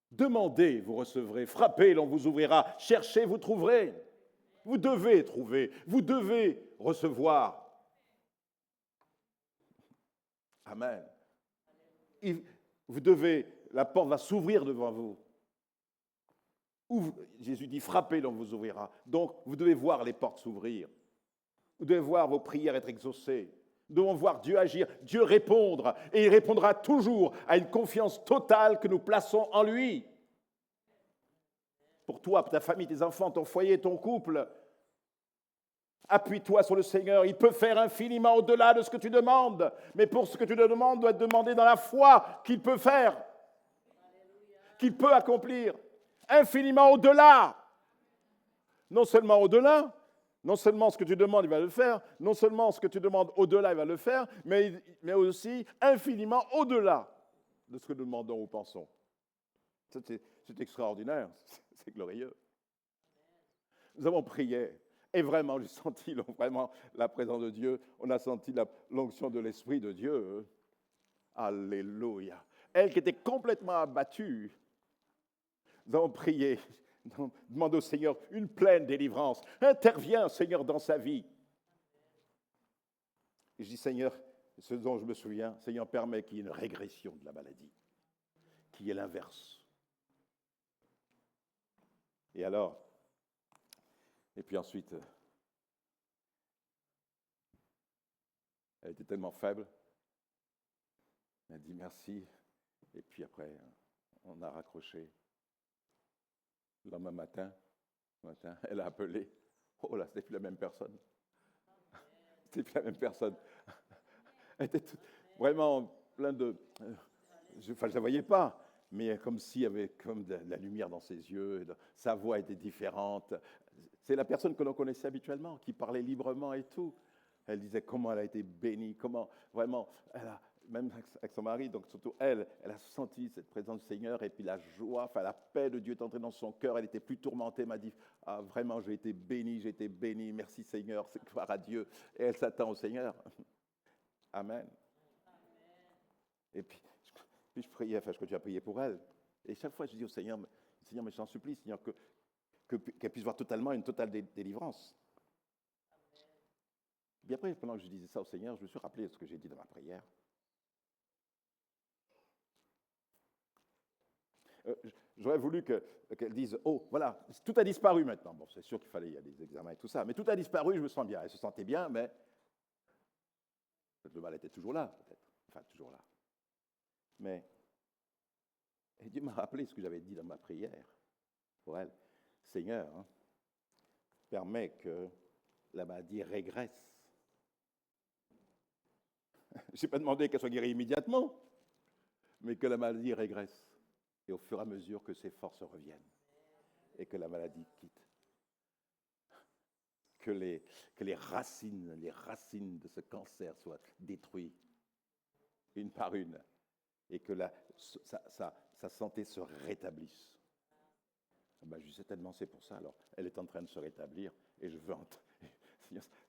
Demandez, vous recevrez. Frappez, l'on vous ouvrira. Cherchez, vous trouverez. Vous devez trouver. Vous devez recevoir. Amen. La porte va s'ouvrir devant vous. Jésus dit, frappez, l'on vous ouvrira. Donc, vous devez voir les portes s'ouvrir. Vous devez voir vos prières être exaucées. Nous devons voir Dieu agir, Dieu répondre. Et il répondra toujours à une confiance totale que nous plaçons en lui. Pour toi, pour ta famille, tes enfants, ton foyer, ton couple, appuie-toi sur le Seigneur. Il peut faire infiniment au-delà de ce que tu demandes. Mais pour ce que tu demandes, dois te demander dans la foi qu'il peut faire, qu'il peut accomplir. Infiniment au-delà. Non seulement au-delà, non seulement ce que tu demandes, il va le faire, non seulement ce que tu demandes au-delà, il va le faire, mais aussi infiniment au-delà de ce que nous demandons ou pensons. C'est extraordinaire, c'est glorieux. Nous avons prié, et vraiment, j'ai senti vraiment la présence de Dieu, on a senti l'onction de l'Esprit de Dieu. Alléluia. Elle qui était complètement abattue, nous avons prié, demandé au Seigneur une pleine délivrance. Interviens, Seigneur, dans sa vie. Et je dis, Seigneur, ce dont je me souviens, Seigneur, permet qu'il y ait une régression de la maladie, qu'il y ait l'inverse. Et puis ensuite, Elle était tellement faible. Elle a dit merci. Et puis après, on a raccroché. Le lendemain matin, elle a appelé. Oh là, c'était plus la même personne. C'était plus la même personne. Elle était vraiment plein de... je ne la voyais pas, mais comme s'il y avait comme de la lumière dans ses yeux. Sa voix était différente. C'est la personne que l'on connaissait habituellement, qui parlait librement et tout. Elle disait comment elle a été bénie, comment vraiment, même avec son mari, donc surtout elle a senti cette présence du Seigneur et puis la joie, enfin la paix de Dieu est entrée dans son cœur. Elle était plus tourmentée, elle m'a dit ah, vraiment j'ai été bénie, merci Seigneur, c'est gloire à Dieu. Et elle s'attend au Seigneur. Amen. Et puis je priais, enfin je continue à prier pour elle. Et chaque fois je dis au Seigneur, Seigneur, mais je t'en supplie, Seigneur, qu'elle puisse voir totalement une totale délivrance. Puis après, pendant que je disais ça au Seigneur, je me suis rappelé de ce que j'ai dit dans ma prière. J'aurais voulu qu'elle dise « Oh, voilà, tout a disparu maintenant. » Bon, c'est sûr il y a des examens et tout ça, mais tout a disparu, je me sens bien. Elle se sentait bien, mais le mal était toujours là, peut-être. Enfin, toujours là. Mais et Dieu m'a rappelé ce que j'avais dit dans ma prière pour elle. « Seigneur, permets que la maladie régresse. » Je n'ai pas demandé qu'elle soit guérie immédiatement, mais que la maladie régresse. Et au fur et à mesure que ses forces reviennent et que la maladie quitte. Que les racines de ce cancer soient détruites une par une et que sa santé se rétablisse. Ben, je sais tellement c'est pour ça. Alors, elle est en train de se rétablir et je veux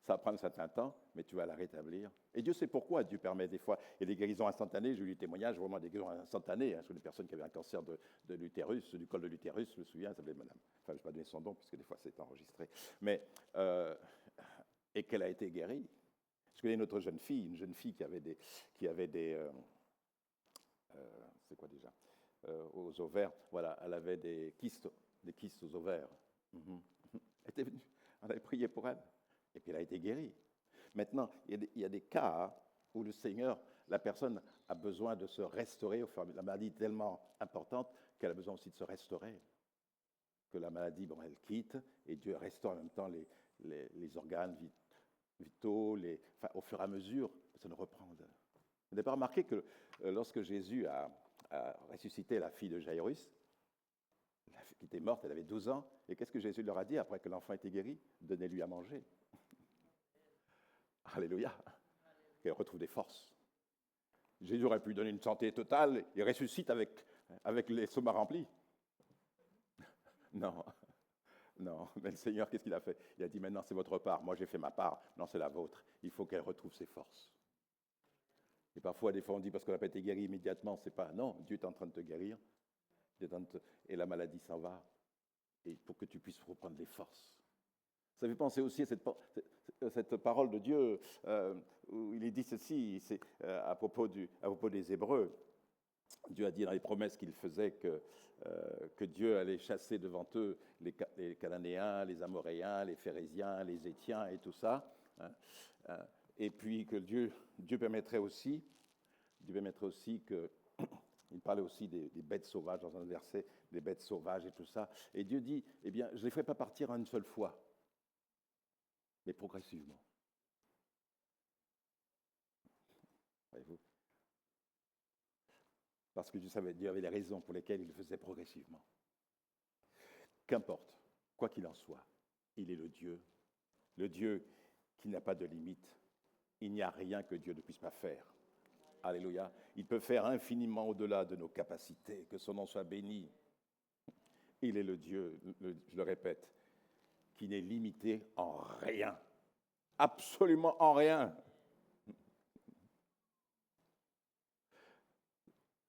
ça va prendre un certain temps, mais tu vas la rétablir. Et Dieu sait pourquoi. Dieu permet des fois. Il y a des guérisons instantanées. J'ai eu des témoignages vraiment des guérisons instantanées sur des personnes qui avaient un cancer de l'utérus, du col de l'utérus. Je me souviens, ça s'appelait madame. Enfin, je ne vais pas donner son nom, parce que des fois c'est enregistré. Mais, et qu'elle a été guérie. Je connais une autre jeune fille qui avait des c'est quoi déjà aux ovaires. Voilà, elle avait des kystes aux ovaires. Elle était venue, on avait prié pour elle. Et puis elle a été guérie. Maintenant, il y a des cas où le Seigneur, la personne a besoin de se restaurer. La maladie est tellement importante qu'elle a besoin aussi de se restaurer. Que la maladie, bon, elle quitte et Dieu restaure en même temps les organes vitaux, au fur et à mesure, ça nous reprend. Vous n'avez pas remarqué que lorsque Jésus a ressuscité la fille de Jairus, qui était morte, elle avait 12 ans, et qu'est-ce que Jésus leur a dit après que l'enfant était guéri? Donnez-lui à manger. Alléluia. Qu'elle retrouve des forces. Jésus aurait pu lui donner une santé totale et ressuscite avec les estomacs remplis. Non, mais le Seigneur, qu'est-ce qu'il a fait? Il a dit, maintenant c'est votre part, moi j'ai fait ma part, non c'est la vôtre. Il faut qu'elle retrouve ses forces. Et parfois, des fois on dit, parce qu'on n'a pas été guéri immédiatement, c'est pas, non, Dieu est en train de te guérir, et la maladie s'en va, et pour que tu puisses reprendre les forces. Ça fait penser aussi à cette parole de Dieu où il est dit ceci, c'est à propos des Hébreux. Dieu a dit dans les promesses qu'il faisait que Dieu allait chasser devant eux les Cananéens, les Amoréens, les Phérésiens, les Étiens et tout ça. Et puis que Dieu permettrait aussi que... Il parlait aussi des bêtes sauvages dans un verset, des bêtes sauvages et tout ça. Et Dieu dit, eh bien, je ne les ferai pas partir en une seule fois, mais progressivement. Voyez-vous? Parce que Dieu avait les raisons pour lesquelles il le faisait progressivement. Qu'importe, quoi qu'il en soit, il est le Dieu qui n'a pas de limite. Il n'y a rien que Dieu ne puisse pas faire. Alléluia. Il peut faire infiniment au-delà de nos capacités, que son nom soit béni. Il est le Dieu, je le répète, qui n'est limité en rien. Absolument en rien.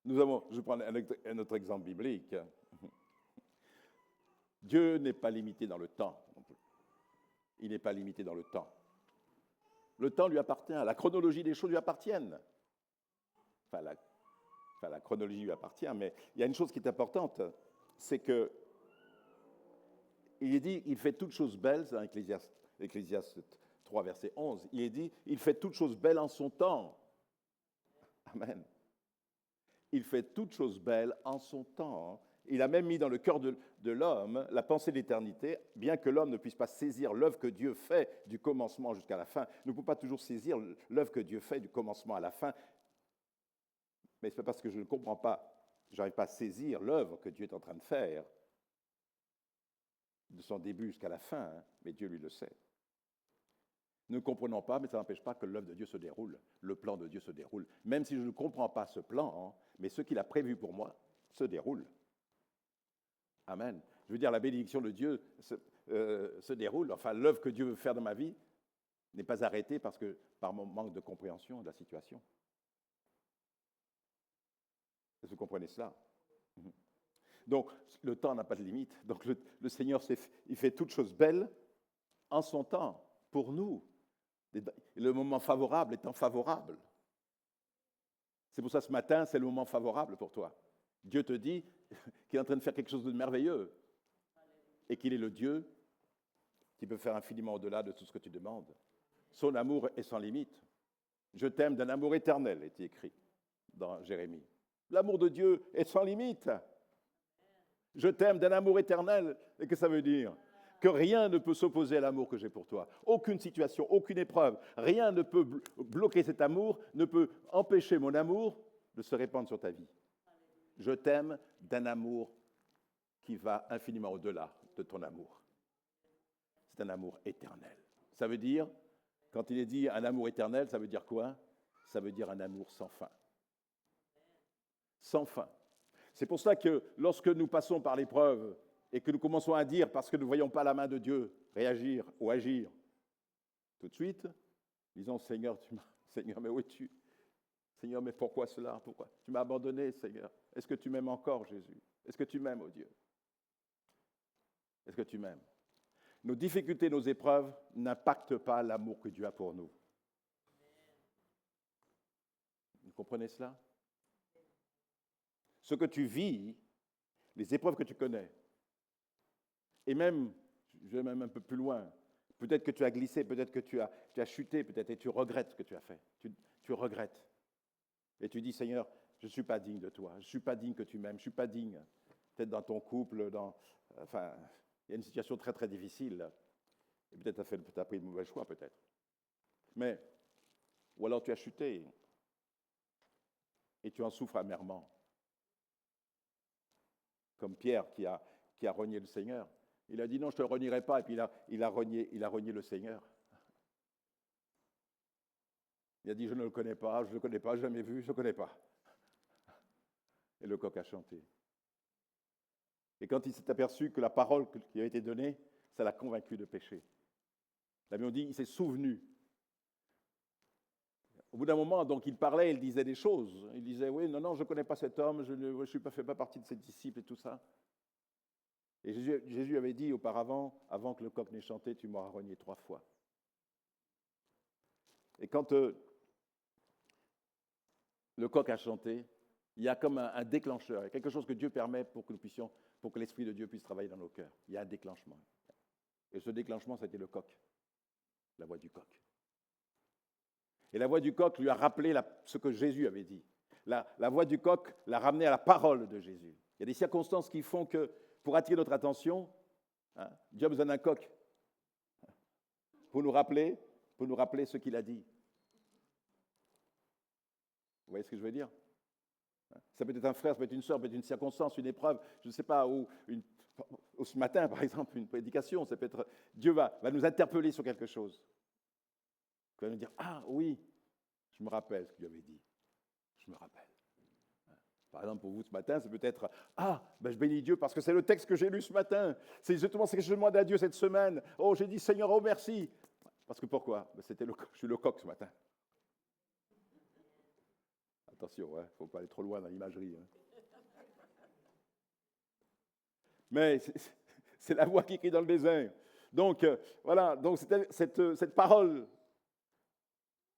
Je prends un autre exemple biblique. Dieu n'est pas limité dans le temps non plus. Il n'est pas limité dans le temps. Le temps lui appartient, la chronologie des choses lui appartiennent. La chronologie lui appartient, mais il y a une chose qui est importante, c'est que il est dit, il fait toutes choses belles, dans Ecclésiaste 3, verset 11, il est dit, il fait toutes choses belles en son temps. Amen. Il fait toutes choses belles en son temps. Il a même mis dans le cœur de l'homme la pensée de l'éternité, bien que l'homme ne puisse pas saisir l'œuvre que Dieu fait du commencement jusqu'à la fin. Ne peut pas toujours saisir l'œuvre que Dieu fait du commencement à la fin. Mais ce n'est pas parce que je ne comprends pas, je n'arrive pas à saisir l'œuvre que Dieu est en train de faire, de son début jusqu'à la fin, hein, mais Dieu lui le sait. Nous ne comprenons pas, mais ça n'empêche pas que l'œuvre de Dieu se déroule, le plan de Dieu se déroule. Même si je ne comprends pas ce plan, hein, mais ce qu'il a prévu pour moi se déroule. Amen. Je veux dire, la bénédiction de Dieu se déroule. Enfin, l'œuvre que Dieu veut faire dans ma vie n'est pas arrêtée par mon manque de compréhension de la situation. Est-ce que vous comprenez cela? Donc, le temps n'a pas de limite. Donc, le Seigneur, il fait toutes choses belles en son temps, pour nous. Le moment favorable étant favorable. C'est pour ça, ce matin, c'est le moment favorable pour toi. Dieu te dit qu'il est en train de faire quelque chose de merveilleux et qu'il est le Dieu qui peut faire infiniment au-delà de tout ce que tu demandes. Son amour est sans limite. Je t'aime d'un amour éternel, est écrit dans Jérémie. L'amour de Dieu est sans limite. Je t'aime d'un amour éternel. Et que ça veut dire? Que rien ne peut s'opposer à l'amour que j'ai pour toi. Aucune situation, aucune épreuve, rien ne peut bloquer cet amour, ne peut empêcher mon amour de se répandre sur ta vie. Je t'aime d'un amour qui va infiniment au-delà de ton amour. C'est un amour éternel. Ça veut dire, quand il est dit un amour éternel, ça veut dire quoi? Ça veut dire un amour sans fin. Sans fin. C'est pour ça que lorsque nous passons par l'épreuve et que nous commençons à dire, parce que nous ne voyons pas la main de Dieu réagir ou agir, tout de suite, disons, Seigneur, Seigneur, mais où es-tu? Seigneur, mais pourquoi cela? Pourquoi? Tu m'as abandonné, Seigneur. Est-ce que tu m'aimes encore, Jésus? Est-ce que tu m'aimes, oh Dieu? Est-ce que tu m'aimes? Nos difficultés, nos épreuves n'impactent pas l'amour que Dieu a pour nous. Vous comprenez cela? Ce que tu vis, les épreuves que tu connais, et même, je vais même un peu plus loin, peut-être que tu as glissé, peut-être que tu as chuté, peut-être, et tu regrettes ce que tu as fait. Tu regrettes. Et tu dis, Seigneur, je ne suis pas digne de toi, je ne suis pas digne que tu m'aimes, je ne suis pas digne. Peut-être dans ton couple, enfin, il y a une situation très très difficile. Et peut-être tu as pris le mauvais choix, peut-être. Mais, ou alors tu as chuté et tu en souffres amèrement. Comme Pierre qui a renié le Seigneur. Il a dit non, je ne te renierai pas, et puis il a renié le Seigneur. Il a dit je ne le connais pas, je ne le connais pas, jamais vu, je ne le connais pas. Et le coq a chanté. Et quand il s'est aperçu que la parole qui a été donnée, ça l'a convaincu de pécher. La Bible dit, il s'est souvenu. Au bout d'un moment, donc, il parlait, il disait des choses. Il disait, oui, non, je ne connais pas cet homme, je ne fais pas partie de ses disciples et tout ça. Et Jésus avait dit auparavant, avant que le coq n'ait chanté, tu m'auras renié 3 fois. Et quand le coq a chanté, il y a comme un déclencheur, il y a quelque chose que Dieu permet pour que l'Esprit de Dieu puisse travailler dans nos cœurs. Il y a un déclenchement. Et ce déclenchement, c'était le coq, la voix du coq. Et la voix du coq lui a rappelé ce que Jésus avait dit. La voix du coq l'a ramené à la parole de Jésus. Il y a des circonstances qui font que, pour attirer notre attention, Dieu a besoin d'un coq pour nous rappeler ce qu'il a dit. Vous voyez ce que je veux dire? Ça peut être un frère, ça peut être une sœur, ça peut être une circonstance, une épreuve, je ne sais pas, ou ce matin, par exemple, une prédication, ça peut être, Dieu va nous interpeller sur quelque chose. Il va nous dire, ah oui, je me rappelle ce que Dieu avait dit. Je me rappelle. Par exemple, pour vous ce matin, c'est peut-être, je bénis Dieu parce que c'est le texte que j'ai lu ce matin. C'est exactement ce que je demandais à Dieu cette semaine. Oh, j'ai dit, Seigneur, oh merci. Parce que pourquoi? Je suis le coq ce matin. Attention, il ne faut pas aller trop loin dans l'imagerie. Mais c'est la voix qui crie dans le désert. Donc, voilà, donc cette parole,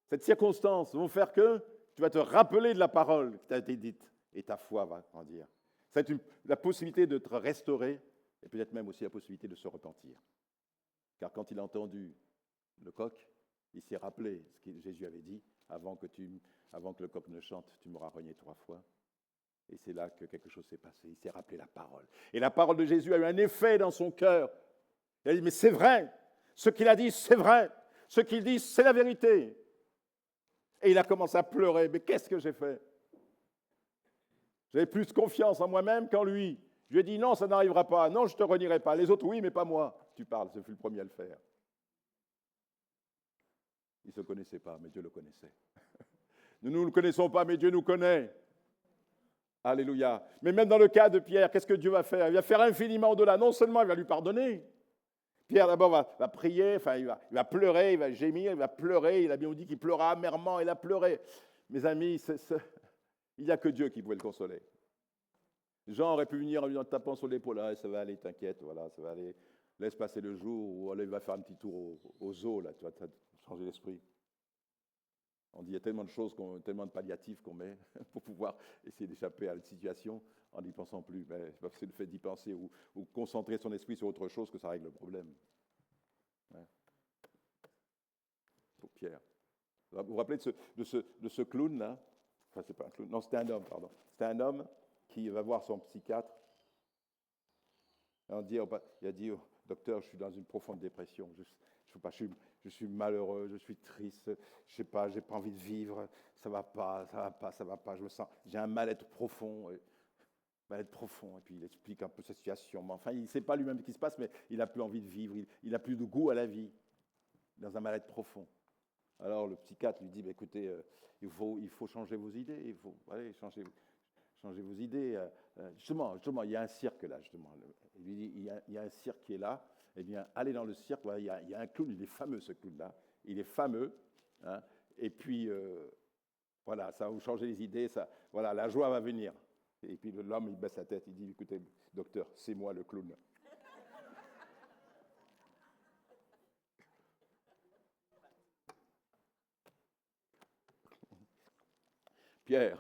cette circonstance vont faire que tu vas te rappeler de la parole qui t'a été dite et ta foi va grandir. C'est la possibilité de te restaurer et peut-être même aussi la possibilité de se repentir. Car quand il a entendu le coq, Il s'est rappelé ce que Jésus avait dit, avant que le coq ne chante, tu m'auras renié 3 fois. Et c'est là que quelque chose s'est passé. Il s'est rappelé la parole. Et la parole de Jésus a eu un effet dans son cœur. Il a dit, mais c'est vrai. Ce qu'il a dit, c'est vrai. Ce qu'il dit, c'est la vérité. Et il a commencé à pleurer. Mais qu'est-ce que j'ai fait? J'avais plus de confiance en moi-même qu'en lui. Je lui ai dit, non, ça n'arrivera pas. Non, je ne te renierai pas. Les autres, oui, mais pas moi. Tu parles, ce fut le premier à le faire. Il ne se connaissait pas, mais Dieu le connaissait. Nous ne le connaissons pas, mais Dieu nous connaît. Alléluia. Mais même dans le cas de Pierre, qu'est-ce que Dieu va faire? Il va faire infiniment au-delà. Non seulement il va lui pardonner. Pierre d'abord va prier, enfin il va pleurer, il va gémir, il va pleurer. Il a bien dit qu'il pleura amèrement, il a pleuré. Mes amis, il n'y a que Dieu qui pouvait le consoler. Jean aurait pu venir en lui tapant sur l'épaule. Ah, ça va aller, t'inquiète, voilà, ça va aller. Laisse passer le jour, ou allez, va faire un petit tour au zoo, là, tu vas changer l'esprit. On dit il y a tellement de choses, tellement de palliatifs qu'on met pour pouvoir essayer d'échapper à la situation en n'y pensant plus. Mais c'est le fait d'y penser ou concentrer son esprit sur autre chose que ça règle le problème. Ouais. Pour Pierre. Vous vous rappelez de ce clown-là? Enfin, c'est pas un clown. Non, c'était un homme, pardon. C'était un homme qui va voir son psychiatre. Il a dit au docteur, je suis dans une profonde dépression. Je suis malheureux, je suis triste, je sais pas, j'ai pas envie de vivre, ça va pas, je me sens, j'ai un mal-être profond. Et puis il explique un peu sa situation. Mais enfin, il ne sait pas lui-même ce qui se passe, mais il n'a plus envie de vivre, il n'a plus de goût à la vie, dans un mal-être profond. Alors le psychiatre lui dit, écoutez, il faut changer vos idées, il faut changer vos idées. Justement, il y a un cirque là, justement. Il lui dit, il y a un cirque qui est là. Eh bien, allez dans le cirque, voilà, il y a un clown, il est fameux ce clown-là. Il est fameux. Hein, et puis, voilà, ça va vous changer les idées. Voilà, la joie va venir. Et puis l'homme, il baisse la tête, il dit, écoutez, docteur, c'est moi le clown. Pierre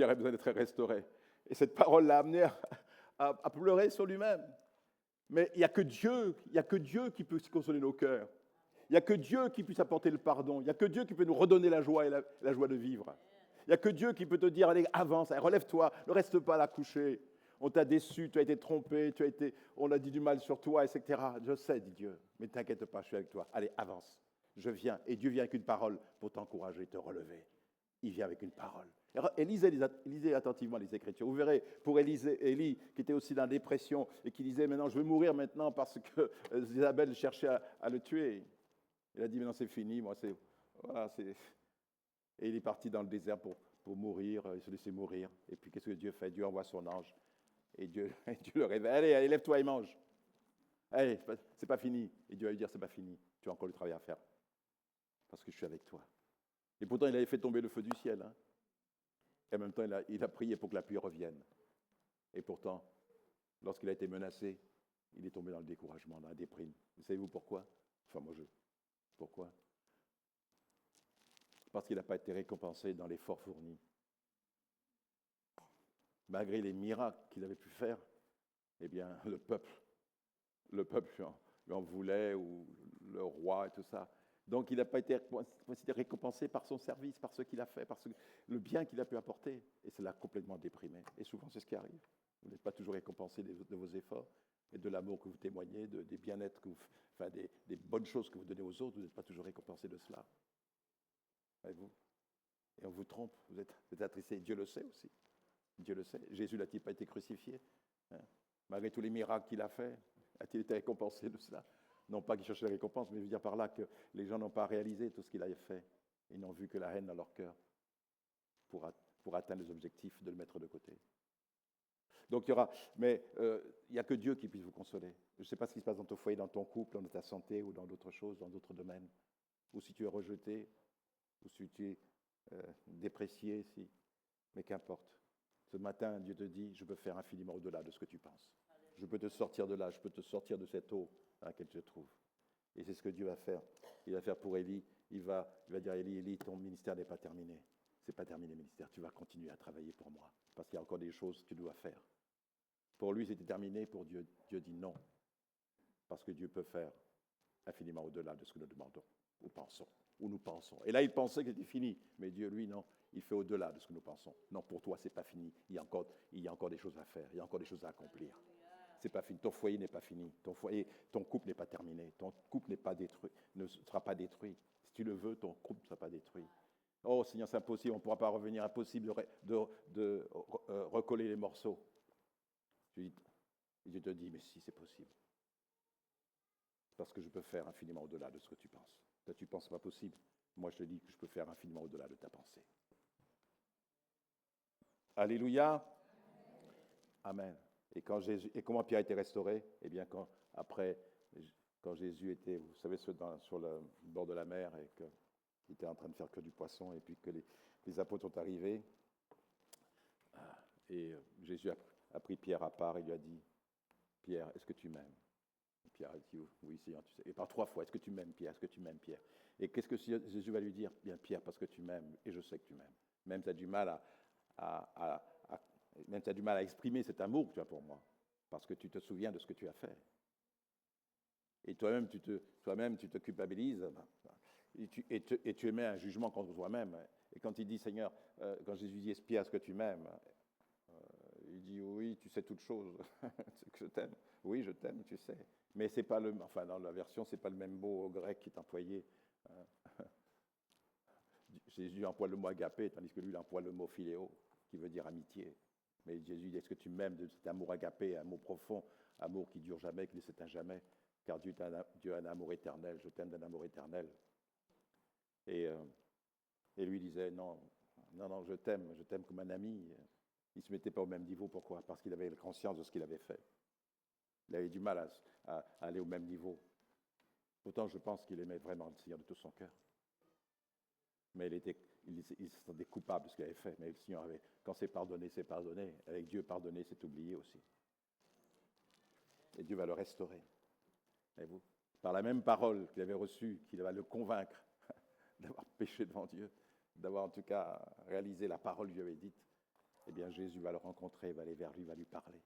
a besoin d'être restauré. Et cette parole l'a amené à pleurer sur lui-même. Mais il n'y a que Dieu qui peut consoler nos cœurs. Il n'y a que Dieu qui puisse apporter le pardon. Il n'y a que Dieu qui peut nous redonner la joie et la joie de vivre. Il n'y a que Dieu qui peut te dire, allez, avance, relève-toi, ne reste pas là couché. On t'a déçu, tu as été trompé, on a dit du mal sur toi, etc. Je sais, dit Dieu, mais ne t'inquiète pas, je suis avec toi. Allez, avance, je viens. Et Dieu vient avec une parole pour t'encourager, te relever. Il vient avec une parole. Et lisez attentivement les Écritures. Vous verrez, pour Élie, qui était aussi dans la dépression et qui disait, maintenant, je veux mourir maintenant parce que Isabelle cherchait à le tuer. Il a dit, maintenant, c'est fini, moi, Et il est parti dans le désert pour mourir, il se laissait mourir. Et puis, qu'est-ce que Dieu fait? Dieu envoie son ange. Et Dieu le réveille. Allez, lève-toi et mange. Allez, c'est pas fini. Et Dieu va lui dire, c'est pas fini. Tu as encore du travail à faire. Parce que je suis avec toi. Et pourtant, il avait fait tomber le feu du ciel. Hein. Et en même temps, il a prié pour que la pluie revienne. Et pourtant, lorsqu'il a été menacé, il est tombé dans le découragement, dans la déprime. Vous savez-vous pourquoi? Enfin, pourquoi? Parce qu'il n'a pas été récompensé dans l'effort fourni. Malgré les miracles qu'il avait pu faire, eh bien, le peuple lui en voulait, ou le roi et tout ça. Donc, il n'a pas été récompensé par son service, par ce qu'il a fait, par le bien qu'il a pu apporter. Et ça l'a complètement déprimé. Et souvent, c'est ce qui arrive. Vous n'êtes pas toujours récompensé de vos efforts et de l'amour que vous témoignez, des bien-être des bonnes choses que vous donnez aux autres. Vous n'êtes pas toujours récompensé de cela. Voyez-vous? Et on vous trompe. Vous êtes attristé. Dieu le sait aussi. Dieu le sait. Jésus n'a-t-il pas été crucifié? Hein? Malgré tous les miracles qu'il a fait, a-t-il été récompensé de cela? Non pas qu'il cherchait la récompense, mais je veux dire par là que les gens n'ont pas réalisé tout ce qu'il avait fait. Ils n'ont vu que la haine dans leur cœur pour atteindre les objectifs de le mettre de côté. Donc il n'y a que Dieu qui puisse vous consoler. Je ne sais pas ce qui se passe dans ton foyer, dans ton couple, dans ta santé ou dans d'autres choses, dans d'autres domaines. Ou si tu es rejeté, ou si tu es déprécié, mais qu'importe. Ce matin, Dieu te dit, je peux faire infiniment au-delà de ce que tu penses. Je peux te sortir de là, je peux te sortir de cette eau dans laquelle tu te trouves. Et c'est ce que Dieu va faire. Il va faire pour Élie. Il va dire, Élie, ton ministère n'est pas terminé. C'est pas terminé, ministère. Tu vas continuer à travailler pour moi. Parce qu'il y a encore des choses que tu dois faire. Pour lui, c'était terminé. Pour Dieu, Dieu dit non. Parce que Dieu peut faire infiniment au-delà de ce que nous demandons. ou pensons, ou nous pensons. Et là, il pensait que c'était fini. Mais Dieu, lui, non, il fait au-delà de ce que nous pensons. Non, pour toi, ce n'est pas fini. Il y a encore des choses à faire. Il y a encore des choses à accomplir. C'est pas fini. Ton foyer n'est pas fini. Ton couple n'est pas terminé. Ton couple n'est pas détruit, ne sera pas détruit. Si tu le veux, ton couple ne sera pas détruit. Oh Seigneur, c'est impossible, on ne pourra pas revenir. Impossible de recoller les morceaux. Je te dis, mais si, c'est possible. Parce que je peux faire infiniment au-delà de ce que tu penses. Toi, tu penses pas possible. Moi, je te dis que je peux faire infiniment au-delà de ta pensée. Alléluia. Amen. Et comment Pierre a été restauré? Eh bien, quand Jésus était, vous savez, sur le bord de la mer et qu'il était en train de faire que du poisson, et puis que les apôtres sont arrivés, et Jésus a pris Pierre à part et lui a dit, Pierre, est-ce que tu m'aimes? Pierre a dit, oui, Seigneur, tu sais. Et par 3 fois, est-ce que tu m'aimes, Pierre? Est-ce que tu m'aimes, Pierre? Et qu'est-ce que Jésus va lui dire? Bien, Pierre, parce que tu m'aimes, et je sais que tu m'aimes. Même tu as du mal même tu as du mal à exprimer cet amour que tu as pour moi, parce que tu te souviens de ce que tu as fait. Et toi-même, tu te culpabilises, et tu émets un jugement contre toi-même. Et quand il dit, Seigneur, quand Jésus dit, Pierre, est-ce que tu m'aimes? Il dit, oui, tu sais toutes choses, c'est que je t'aime. Oui, je t'aime, tu sais. Mais c'est pas dans la version, c'est pas le même mot au grec qui est employé. Jésus emploie le mot agapé, tandis que lui, il emploie le mot philéo, qui veut dire amitié. Mais Jésus dit, est-ce que tu m'aimes de cet amour agapé, un mot profond, amour qui dure jamais, qui ne s'éteint jamais, car Dieu a un amour éternel, je t'aime d'un amour éternel. Et lui disait, non, je t'aime comme un ami. Il ne se mettait pas au même niveau, pourquoi? Parce qu'il avait conscience de ce qu'il avait fait. Il avait du mal à aller au même niveau. Pourtant, je pense qu'il aimait vraiment le Seigneur de tout son cœur. Mais il se sentait coupable de ce qu'il avait fait. Mais le Seigneur quand c'est pardonné, c'est pardonné. Avec Dieu, pardonné, c'est oublié aussi. Et Dieu va le restaurer. Voyez-vous? Par la même parole qu'il avait reçue, qu'il va le convaincre d'avoir péché devant Dieu, d'avoir en tout cas réalisé la parole que Dieu avait dite, eh bien Jésus va le rencontrer, va aller vers lui, va lui parler.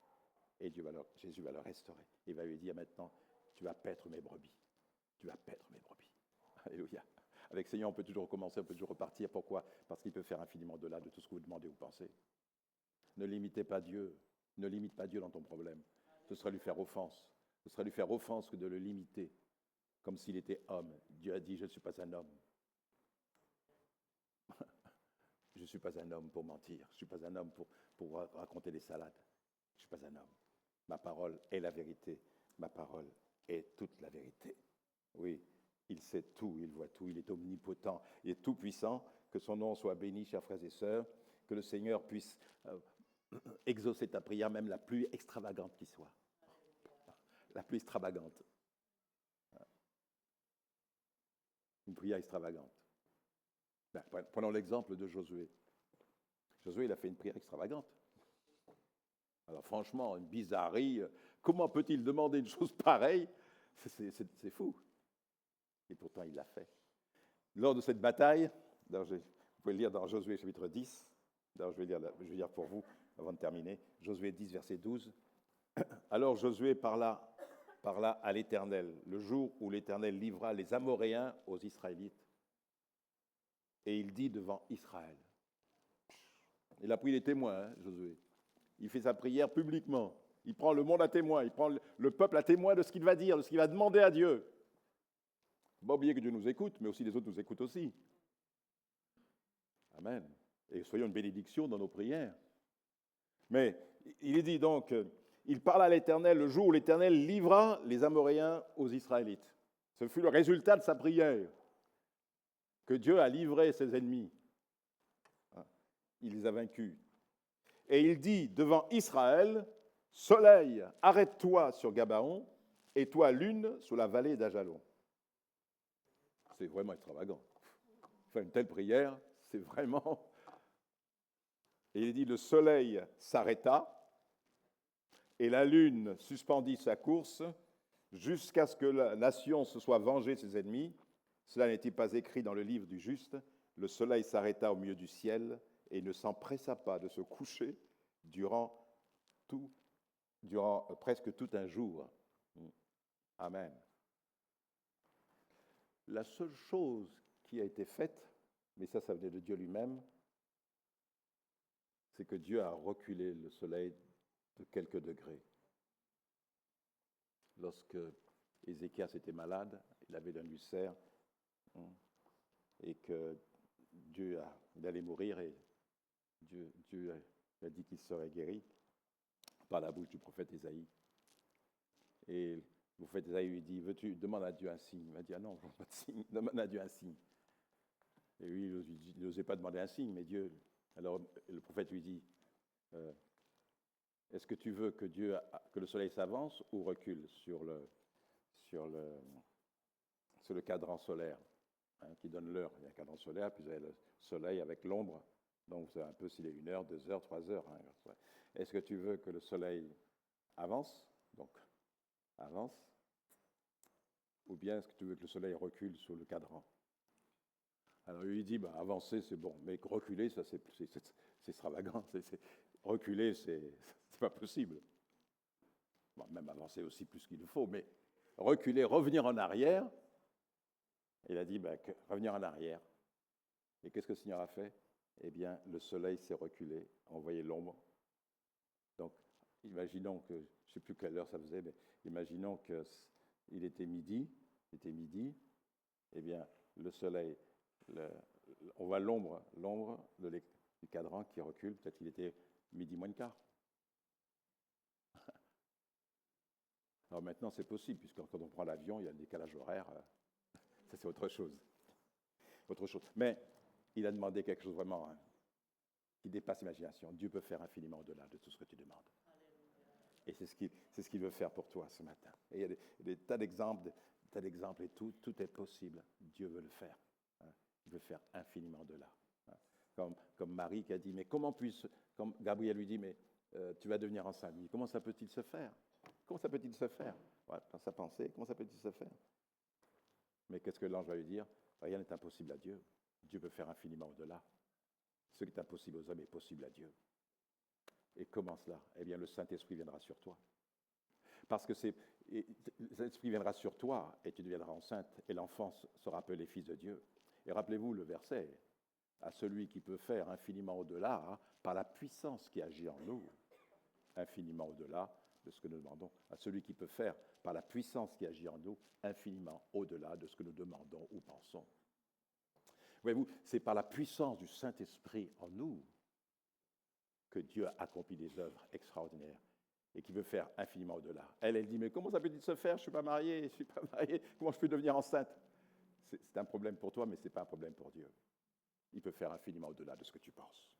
Et Jésus va le restaurer. Il va lui dire maintenant, tu vas paître mes brebis. Tu vas paître mes brebis. Alléluia. Avec le Seigneur, on peut toujours recommencer, on peut toujours repartir. Pourquoi? Parce qu'il peut faire infiniment au-delà de tout ce que vous demandez ou pensez. Ne limitez pas Dieu. Ne limite pas Dieu dans ton problème. Ce serait lui faire offense. Ce serait lui faire offense que de le limiter, comme s'il était homme. Dieu a dit, je ne suis pas un homme. Je ne suis pas un homme pour mentir. Je ne suis pas un homme pour raconter des salades. Je ne suis pas un homme. Ma parole est la vérité. Ma parole est toute la vérité. Oui, il sait tout, il voit tout, il est omnipotent, il est tout puissant. Que son nom soit béni, chers frères et sœurs. Que le Seigneur puisse exaucer ta prière, même la plus extravagante qui soit. La plus extravagante. Une prière extravagante. Prenons l'exemple de Josué. Josué, il a fait une prière extravagante. Alors franchement, une bizarrerie. Comment peut-il demander une chose pareille? C'est fou. Et pourtant, il l'a fait. Lors de cette bataille, vous pouvez le lire dans Josué chapitre 10. Je vais lire pour vous avant de terminer. Josué 10, verset 12. Alors Josué parla à l'Éternel, le jour où l'Éternel livra les Amoréens aux Israélites. Et il dit devant Israël. Il a pris les témoins, Josué. Il fait sa prière publiquement. Il prend le monde à témoin. Il prend le peuple à témoin de ce qu'il va dire, de ce qu'il va demander à Dieu. Il ne faut pas oublier que Dieu nous écoute, mais aussi les autres nous écoutent aussi. Amen. Et soyons une bénédiction dans nos prières. Mais il est dit donc, il parle à l'Éternel le jour où l'Éternel livra les Amoréens aux Israélites. Ce fut le résultat de sa prière, que Dieu a livré ses ennemis. Il les a vaincus. Et il dit devant Israël, soleil, arrête-toi sur Gabaon, et toi, lune, sur la vallée d'Ajalon. C'est vraiment extravagant. Faire une telle prière, c'est vraiment... Et il dit, le soleil s'arrêta, et la lune suspendit sa course, jusqu'à ce que la nation se soit vengée de ses ennemis. Cela n'était pas écrit dans le livre du juste. Le soleil s'arrêta au milieu du ciel, et ne s'empressa pas de se coucher durant presque tout un jour. Amen. La seule chose qui a été faite, mais ça venait de Dieu lui-même, c'est que Dieu a reculé le soleil de quelques degrés. Lorsque Ézéchias était malade, il avait un ulcère, et que il allait mourir, et Dieu a dit qu'il serait guéri par la bouche du prophète Ésaïe. Et le prophète Ésaïe lui dit, veux-tu, demande à Dieu un signe. Il m'a dit, ah non, je ne veux pas de signe, demande à Dieu un signe. Et lui, il n'osait pas demander un signe, mais Dieu... Alors le prophète lui dit, est-ce que tu veux que le soleil s'avance ou recule sur le cadran solaire, qui donne l'heure? Il y a un cadran solaire, puis vous avez le soleil avec l'ombre. Donc vous savez un peu s'il est 1 heure, 2 heures, 3 heures. Est-ce que tu veux que le soleil avance, ou bien est-ce que tu veux que le soleil recule sur le cadran? Alors il lui dit, avancer c'est bon, mais reculer, ça c'est extravagant. Reculer, c'est pas possible. Bon, même avancer aussi plus qu'il le faut, mais reculer, revenir en arrière. Il a dit, revenir en arrière. Et qu'est-ce que le Seigneur a fait? Eh bien, le soleil s'est reculé, envoyé l'ombre. Donc, imaginons que, je ne sais plus quelle heure ça faisait, mais imaginons qu'il était midi, eh bien, le soleil, on voit l'ombre du cadran qui recule, peut-être qu'il était midi moins le quart. Alors maintenant, c'est possible, puisque quand on prend l'avion, il y a le décalage horaire, ça c'est autre chose. Mais il a demandé quelque chose vraiment qui dépasse l'imagination. Dieu peut faire infiniment au-delà de tout ce que tu demandes. Et c'est ce qu'il veut faire pour toi ce matin. Et il y a des tas d'exemples, et tout est possible. Dieu veut le faire. Il veut faire infiniment au-delà. Comme Marie qui a dit, mais comme Gabriel lui dit, mais tu vas devenir enceinte. Il dit, comment ça peut-il se faire? Comment ça peut-il se faire? Dans sa pensée, comment ça peut-il se faire? Mais qu'est-ce que l'ange va lui dire? Rien n'est impossible à Dieu. Dieu peut faire infiniment au-delà. Ce qui est impossible aux hommes est possible à Dieu. Et comment cela? Eh bien, le Saint-Esprit viendra sur toi. Parce que le Saint-Esprit viendra sur toi et tu deviendras enceinte et l'enfant sera appelé fils de Dieu. Et rappelez-vous le verset, à celui qui peut faire infiniment au-delà, par la puissance qui agit en nous, infiniment au-delà de ce que nous demandons, à celui qui peut faire par la puissance qui agit en nous, infiniment au-delà de ce que nous demandons ou pensons. Voyez-vous, c'est par la puissance du Saint-Esprit en nous que Dieu accomplit des œuvres extraordinaires et qui veut faire infiniment au-delà. Elle dit, mais comment ça peut-il se faire? Je ne suis pas mariée, comment je peux devenir enceinte? C'est un problème pour toi, mais ce n'est pas un problème pour Dieu. Il peut faire infiniment au-delà de ce que tu penses.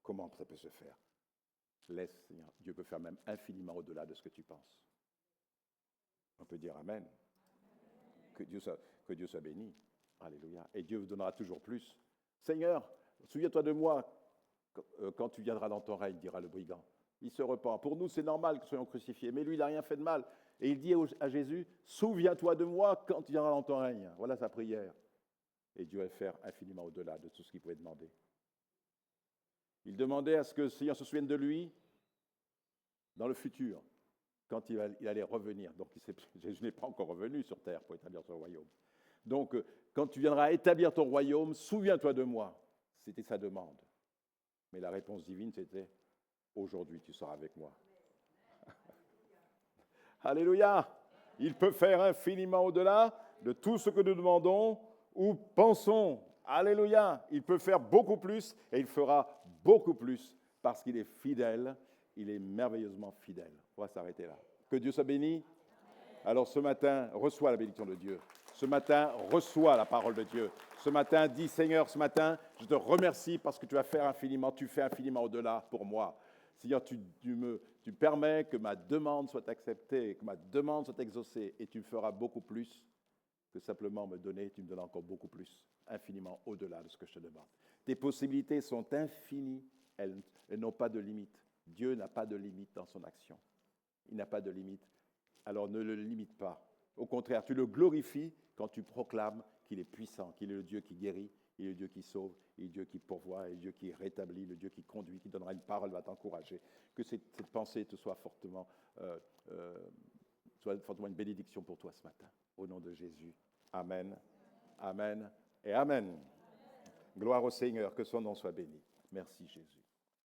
Comment ça peut se faire? Laisse, Seigneur, Dieu peut faire même infiniment au-delà de ce que tu penses. On peut dire Amen. Que Dieu soit béni. Alléluia. Et Dieu vous donnera toujours plus. Seigneur, souviens-toi de moi quand tu viendras dans ton règne, dira le brigand. Il se repent. Pour nous, c'est normal que nous soyons crucifiés, mais lui, il n'a rien fait de mal. Et il dit à Jésus, souviens-toi de moi quand tu viendras dans ton règne. Voilà sa prière. Et Dieu va faire infiniment au-delà de tout ce qu'il pouvait demander. Il demandait à ce que le Seigneur se souvienne de lui dans le futur, quand il allait revenir. Donc Jésus n'est pas encore revenu sur terre pour établir son royaume. Donc, quand tu viendras établir ton royaume, souviens-toi de moi. C'était sa demande. Mais la réponse divine, c'était, aujourd'hui, tu seras avec moi. Alléluia! Il peut faire infiniment au-delà de tout ce que nous demandons ou pensons. Alléluia! Il peut faire beaucoup plus et il fera beaucoup plus parce qu'il est fidèle. Il est merveilleusement fidèle. On va s'arrêter là. Que Dieu soit béni. Alors ce matin, reçois la bénédiction de Dieu. Ce matin, reçois la parole de Dieu. Ce matin, dis Seigneur, ce matin, je te remercie parce que tu vas faire infiniment, tu fais infiniment au-delà pour moi. Seigneur, tu permets que ma demande soit acceptée, que ma demande soit exaucée et tu feras beaucoup plus que simplement me donner, tu me donnes encore beaucoup plus, infiniment au-delà de ce que je te demande. Tes possibilités sont infinies, elles n'ont pas de limite. Dieu n'a pas de limite dans son action. Il n'a pas de limite. Alors ne le limite pas. Au contraire, tu le glorifies quand tu proclames qu'il est puissant, qu'il est le Dieu qui guérit, il est le Dieu qui sauve, il est le Dieu qui pourvoit, il est le Dieu qui rétablit, le Dieu qui conduit, qui donnera une parole, va t'encourager. Que cette pensée te soit fortement une bénédiction pour toi ce matin. Au nom de Jésus. Amen, amen et amen. Gloire au Seigneur, que son nom soit béni. Merci Jésus.